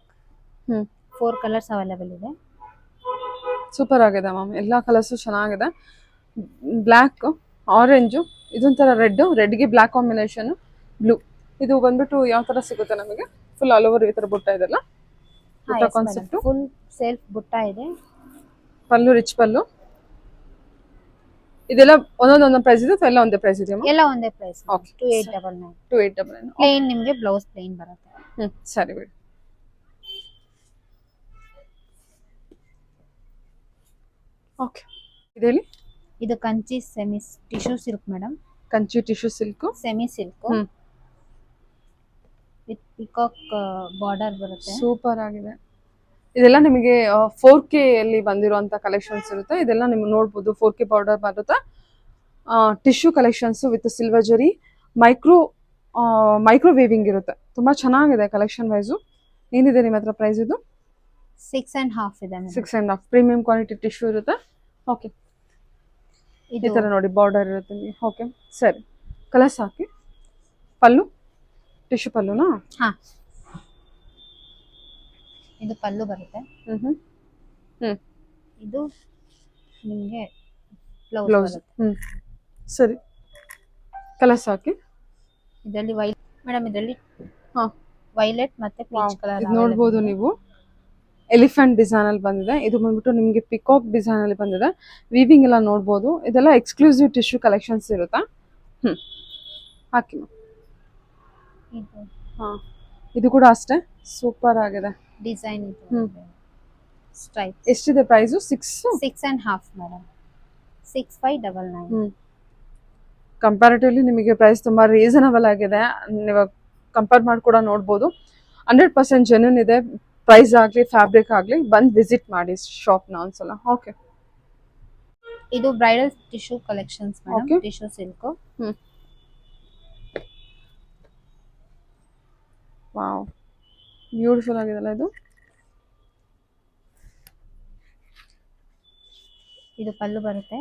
4 ಕಲರ್ಸ್ ಅವೈಲೇಬಲ್ ಇದೆ. ಸೂಪರ್ ಆಗಿದೆ ಮ್ಯಾಮ್. ಎಲ್ಲ ಕಲರ್ಸು ಚೆನ್ನಾಗಿದೆ. ಬ್ಲ್ಯಾಕ್, ಆರೆಂಜು, ಇದೊಂಥರ ರೆಡ್ಗೆ ಬ್ಲ್ಯಾಕ್ ಕಾಂಬಿನೇಷನ್, ಬ್ಲೂ. ಇದು ಬಂದ್ಬಿಟ್ಟು ಯಾವ ತರ ಸಿಗುತ್ತೆ ನಮಗೆ? ಫುಲ್ ಆಲ್ ಓವರ್ ಈ ತರ ಬುಟ್ಟ ಇದೆಲ್ಲ ಬುಟ್ಟ ಕಾನ್ಸೆಪ್ಟ್. ಫುಲ್ ಸೆಲ್ಫ್ ಬುಟ್ಟ ಇದೆ. ಪಲ್ಲು ರಿಚ್ ಪಲ್ಲು. ಇದೆಲ್ಲ ಒಂದೊಂದು ಪ್ರೈಸ್ ಇದೆ ಅಥವಾ ಎಲ್ಲ ಒಂದೇ ಪ್ರೈಸ್ ಇದೆಯಾ? ಎಲ್ಲ ಒಂದೇ ಪ್ರೈಸ್. Okay. 2899. 2899. ಪ್ಲೇನ್ ನಿಮಗೆ ಬ್ಲೌಸ್ ಪ್ಲೇನ್ ಬರುತ್ತೆ. ಸರಿ ಬಿಡಿ. ಓಕೆ, ಇದೆಲ್ಲಿ? ಇದು Kanchi semi tissue silk madam. Kanchi tissue silk, semi silk with peacock border ಬರುತ್ತೆ. ಸೂಪರ್ ಆಗಿದೆ. ಇದೆಲ್ಲ ನಿಮಗೆ 4K ಅಲ್ಲಿ ಬಂದಿರುವಂತ ಕಲೆಕ್ಷನ್ಸ್ ಇರುತ್ತೆ. ಇದೆಲ್ಲ ನಿಮ್ಗೆ ನೋಡ್ಬೋದು. 4K ಬಾರ್ಡರ್ ಬರುತ್ತೆ. ಟಿಶ್ಯೂ ಕಲೆಕ್ಷನ್ಸ್ ವಿತ್ ಸಿಲ್ವರ್ ಜರಿ, ಮೈಕ್ರೋ ವೇವಿಂಗ್ ಇರುತ್ತೆ. ತುಂಬಾ ಚೆನ್ನಾಗಿದೆ ಕಲೆಕ್ಷನ್ ವೈಸು. ಏನಿದೆ ನಿಮ್ಮ ಹತ್ರ ಪ್ರೈಸ್ ಇದು? 6.5 ಇದೆ. 6.5. ಪ್ರೀಮಿಯಂ ಕ್ವಾಲಿಟಿ ಟಿಶ್ಯೂ ಇರುತ್ತೆ. ಓಕೆ, ಈ ತರ ನೋಡಿ ಬಾರ್ಡರ್ ಇರುತ್ತೆ ನಿಮಗೆ. ಓಕೆ, ಸರಿ. ಕಲರ್ಸ್ ಹಾಕಿ. ಪಲ್ಲು ಟಿಶ್ಯೂ ಪಲ್ಲುನಾ? ಹಾ, ಇದು ಪಲ್ಲು ಬರುತ್ತೆ. ಇದು ನಿಮಗೆ ಬ್ಲೌಸ್ ಬ್ಲೌಸ್. ಬರುತ್ತೆ. ಸರಿ, ಕಲರ್ಸ್ ಹಾಕಿ. ಇದರಲ್ಲಿ ವೈಟ್ ಮೇಡಮ್, ಇದರಲ್ಲಿ ಹಾ, ವೈಲೆಟ್ ಮತ್ತೆ ಪೀಚ್ ಕಲರ್. ಇದು ನೋಡ್ಬೋದು ನೀವು. ಎಲಿಫೆಂಟ್ ಡಿಸೈನ್ ಅಲ್ಲಿ ಬಂದಿದೆ. ಇದು ಬಂದ್ಬಿಟ್ಟು ನಿಮಗೆ ಪಿಕಾಕ್ ಡಿಸೈನ್ ಅಲ್ಲಿ ಬಂದಿದೆ. ವೀವಿಂಗ್ ಎಲ್ಲ ನೋಡ್ಬೋದು. ಇದೆಲ್ಲ ಎಕ್ಸ್ಕ್ಲೂಸಿವ್ ಟಿಶ್ಯೂ ಕಲೆಕ್ಷನ್ಸ್ ಇರುತ್ತೆ. ಹಾಕಿ. ಹಾ, ಇದು ಕೂಡ ಅಷ್ಟೇ ಸೂಪರ್ ಆಗಿದೆ ಡಿಸೈನ್. ಸ್ಟ್ರೈಪ್. ಎಷ್ಟಿದೆ ಪ್ರೈಸು? 6.5 ಮೇಡಮ್. 6599. ಕಂಪ್ಯಾರಿಟಿವ್ಲಿ ನಿಮಗೆ ಪ್ರೈಸ್ ತುಂಬಾ ರೀಸನಬಲ್ ಆಗಿದೆ. ನೀವು ಕಂಪೇರ್ ಮಾಡಿ ಕೂಡ ನೋಡ್ಬೋದು. 100% ಜೆನ್ಯೂನ್ ಇದೆ. ಪ್ರೈಸ್ ಆಗಲಿ ಫ್ಯಾಬ್ರಿಕ್ ಆಗಲಿ ಬಂದು ವಿಸಿಟ್ ಮಾಡಿ ಶಾಪ್ನ ಒಂದ್ಸಲ. ಓಕೆ, ಇದು bridal tissue collections madam. Okay. Tissue silk. Wow, beautiful ಆಗಿದೆಲ್ಲ ಇದು. ಇದು ಪಲ್ಲು ಬರುತ್ತೆ.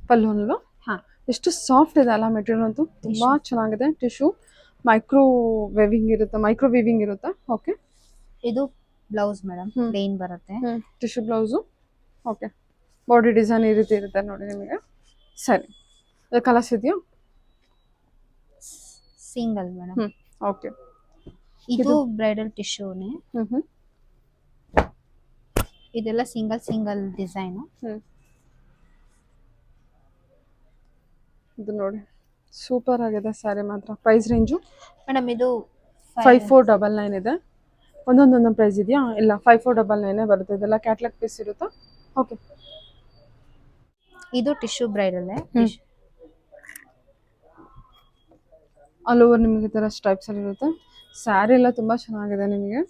ಪಲ್ಲು ಅಲ್ವಾ? ಹಾ, ಎಷ್ಟು ಸಾಫ್ಟ್ ಇದೆ ಅಲ್ಲ ಮೆಟೀರಿಯಲ್ ಅಂತೂ. ತುಂಬಾ ಚೆನ್ನಾಗಿದೆ. ಟಿಶ್ಯೂ ಮೈಕ್ರೋ ವೇವಿಂಗ್ ಇರುತ್ತೆ. ಓಕೆ, ಇದು ಬ್ಲೌಸ್ ಮೇಡಮ್. ಪ್ಲೇನ್ ಬರುತ್ತೆ. Tissue blouse. Okay, body design ಈ ರೀತಿ ಇರುತ್ತೆ ನೋಡಿ ನಿಮಗೆ. ಸರಿ, ಕಲರ್ಸ್ ಇದೆಯಾ? Single madam. ಓಕೆ, ಇದು ಬ್ರೈಡಲ್ ಟಿಶ್ಯೂನೇ. ಹ್ಞೂ ಇದೆಲ್ಲ ಸಿಂಗಲ್ ಸಿಂಗಲ್ ಡಿಸೈನು. ಇದು ನೋಡಿ ಸೂಪರ್ ಆಗಿದೆ ಸ್ಯಾರಿ ಮಾತ್ರ. ಪ್ರೈಸ್ ರೇಂಜು ಮೇಡಮ್ ಇದು 5499 ಇದೆ. ಒಂದೊಂದೊಂದೊಂದು ಪ್ರೈಸ್ ಇದೆಯಾ? ಇಲ್ಲ 5499 ಬರುತ್ತೆ. ಇದೆಲ್ಲ ಕ್ಯಾಟ್ಲಾಗ್ ಪೀಸ್ ಇರುತ್ತಾ? ಓಕೆ. ಇದು ಟಿಶ್ಯೂ ಬ್ರೈಡಲ್. ಆಲ್ ಓವರ್ ನಿಮಗೆ ಈ ಥರ ಸ್ಟ್ರೈಪ್ಸ್ ಅಲ್ಲಿ ಇರುತ್ತೆ. ಸ್ಯಾರಿ ಎಲ್ಲ ತುಂಬ ಚೆನ್ನಾಗಿದೆ ನಿಮಗೆ.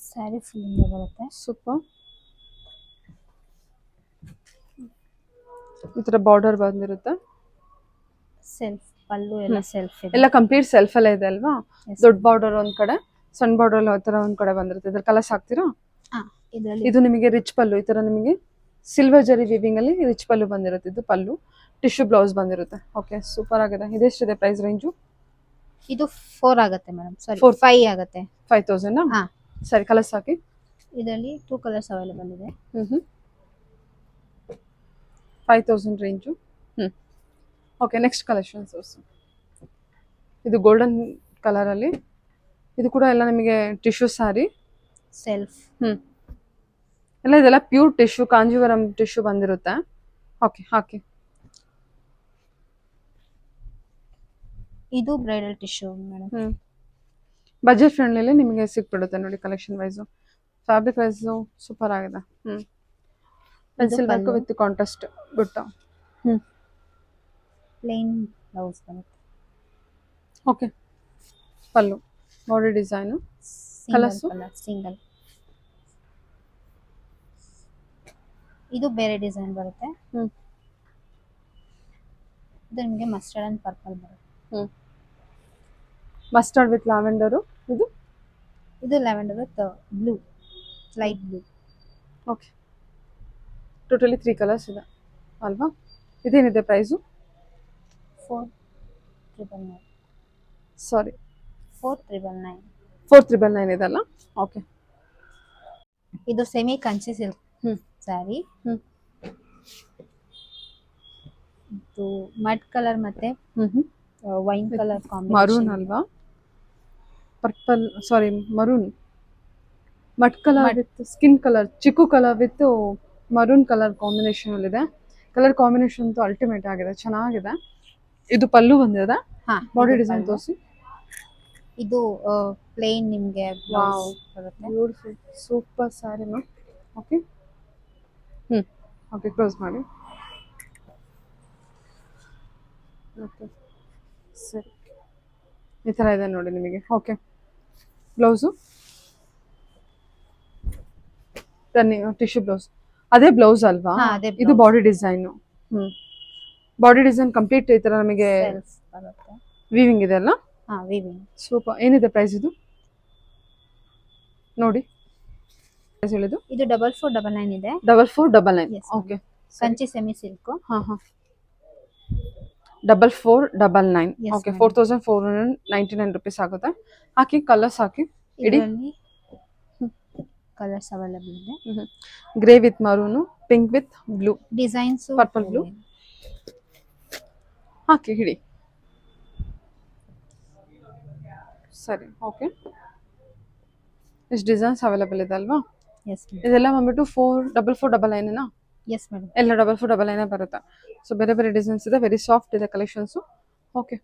ಸ್ಯಾರಿ ಫುಲ್ ಬರುತ್ತೆ. ಸೂಪರ್. ಈ ಥರ ಬಾರ್ಡರ್ ಬಂದಿರುತ್ತೆ. ಸೆಲ್ಫ್ ಪಲ್ಲು ಎಲ್ಲ ಸೆಲ್ಫ್ ಇದೆ. ಎಲ್ಲ ಕಂಪ್ಲೀಟ್ ಸೆಲ್ಫ್ ಎಲ್ಲ ಇದೆ ಅಲ್ವಾ? ದೊಡ್ಡ ಬಾರ್ಡರ್ ಒಂದ್ ಕಡೆ, ಸಣ್ಣ ಬಾರ್ಡರ್ ಆ ಥರ ಒಂದ್ ಕಡೆ ಬಂದಿರುತ್ತೆ. ಇದ್ರ ಕಲರ್ಸ್ ಹಾಕ್ತೀರಾ? ಇದರಲ್ಲಿ ಇದು ನಿಮಗೆ ರಿಚ್ ಪಲ್ಲು. ಈ ಥರ ನಿಮಗೆ ಸಿಲ್ವರ್ ಜರಿ ವೀವಿಂಗ್ ಅಲ್ಲಿ ರಿಚ್ ಪಲ್ಲು ಬಂದಿರುತ್ತೆ. ಇದು ಪಲ್ಲು, ಟಿಶ್ಯೂ ಬ್ಲೌಸ್ ಬಂದಿರುತ್ತೆ. ಓಕೆ, ಸೂಪರ್ ಆಗಿದೆ. ಇದೆಷ್ಟಿದೆ ಪ್ರೈಸ್ ರೇಂಜು? ಇದು 4 ಆಗುತ್ತೆ ಮೇಡಮ್. ಸಾರಿ 5 ಆಗುತ್ತೆ. 5000 ಹಾ. ಸರಿ, ಕಲರ್ಸ್ ಹಾಕಿ. ಇದರಲ್ಲಿ 2 ಕಲರ್ಸ್ ಅವೈಲೇಬಲ್ ಇದೆ. 5000 ರೇಂಜು. Okay, next collections. ಇದು ಗೋಲ್ಡನ್ ಕಲರ್ ಅಲ್ಲಿ. ಇದು ಕೂಡ ಎಲ್ಲ ನಿಮಗೆ ಟಿಶ್ಯೂ ಸ್ಯಾರಿ. ಸೆಲ್ಫ್ ಎಲ್ಲ ಇದೆಲ್ಲ ಪ್ಯೂರ್ ಟಿಶ್ಯೂ, ಕಾಂಜೀವರಂ ಟಿಶ್ಯೂ ಬಂದಿರುತ್ತೆ. ಓಕೆ, ಹಾಕಿ. ಇದು bridal tissue madam. Budget friendly ನಿಮಗೆ ಸಿಕ್ಬಿಡುತ್ತೆ ನೋಡಿ. Collection wise, fabric wise super ಆಗಿದೆ. Pencil work with contrast butta. Plain blouse ಬರುತ್ತೆ. Okay, pallu, body design, colours single. ಇದು ಬೇರೆ ಡಿಸೈನ್ ಬರುತ್ತೆ. ಇದು ನಿಮಗೆ ಮಸ್ಟರ್ಡ್ ಅಂಡ್ ಪರ್ಪಲ್ ಬರುತ್ತೆ. Mustard with lavender. ಇದು lavender with blue, light blue. Okay, totally 3 colours ಇದೆ ಅಲ್ವಾ? ಇದೇನಿದೆ ಪ್ರೈಸು? 4,999. ಸಾರಿ, 4,999. 4,999 ಇದಲ್ಲ? ಓಕೆ. ಇದು ಸೆಮಿ ಕಂಚಿ ಸಿಲ್ಕ್ ಸ್ಯಾರಿ. ಇದು ಮಡ್ ಕಲರ್ ಮತ್ತೆ ವೈನ್ ಕಲರ್ ಕಾಂಬಿನೇಷನ್. ಮರೂನ್ ಅಲ್ವಾ? Purple, sorry maroon. Mud colour with skin colour, chikoo colour with maroon colour combination ಅಲ್ಲಿ ಇದೆ. Colour combination ಅಂತೂ ಅಲ್ಟಿಮೇಟ್ ಆಗಿದೆ, ಚೆನ್ನಾಗಿದೆ. ಇದು ಪಲ್ಲು ಬಂದಿದೆ. ಬಾಡಿ ಡಿಸೈನ್ ತೋರಿಸಿ. ಇದು ಪ್ಲೇನ್ ನಿಮಗೆ ಬ್ಲೌಸ್ ಬರುತ್ತೆ. Beautiful, super sari ma'am. Okay, okay, close ಮಾಡಿ. ಓಕೆ, ಸರಿ, ಈ ಥರ ಇದೆ ನೋಡಿ ನಿಮಗೆ. Okay, blouse tissue blouse. ಅದೇ ಬ್ಲೌಸ್ ಅಲ್ವಾ? ಇದು body design. Body design complete ಈ ಥರ ನಮಗೆ ವೀವಿಂಗ್ ಇದೆ ಅಲ್ಲ? ವೀವಿಂಗ್. ಸೂಪರ್. ಏನಿದೆ ಪ್ರೈಸ್ ಇದು ನೋಡಿ? ಪ್ರೈಸ್ ಹೇಳಿದ್ದು? ಇದು 4499 ಇದೆ. 4499. Okay, Kanchi semi silk. 4499. Okay, 4499 rupees ಆಗುತ್ತೆ. ಹಾಕಿ, ಕಲರ್ಸ್ ಹಾಕಿ. ಇಡಿ ಕಲರ್ಸ್ ಅವೈಲೇಬಲ್ ಇದೆ. Grey with maroon, pink with blue, designs purple blue. ಹಾಕಿ, ಹಿಡಿ. ಸರಿ, ಓಕೆ. ಇಷ್ಟು ಡಿಸೈನ್ಸ್ ಅವೈಲೇಬಲ್ ಇದೆ ಅಲ್ವಾ? ಇದೆಲ್ಲ ಬಂದ್ಬಿಟ್ಟು 4499. ಎಸ್ ಮೇಡಮ್, ಎಲ್ಲ 4499 ಬರುತ್ತೆ. ಸೊ ಬೇರೆ ಬೇರೆ ಡಿಸೈನ್ಸ್ ಇದೆ. ವೆರಿ ಸಾಫ್ಟ್ ಇದೆ ಕಲೆಕ್ಷನ್ಸು. ಓಕೆ.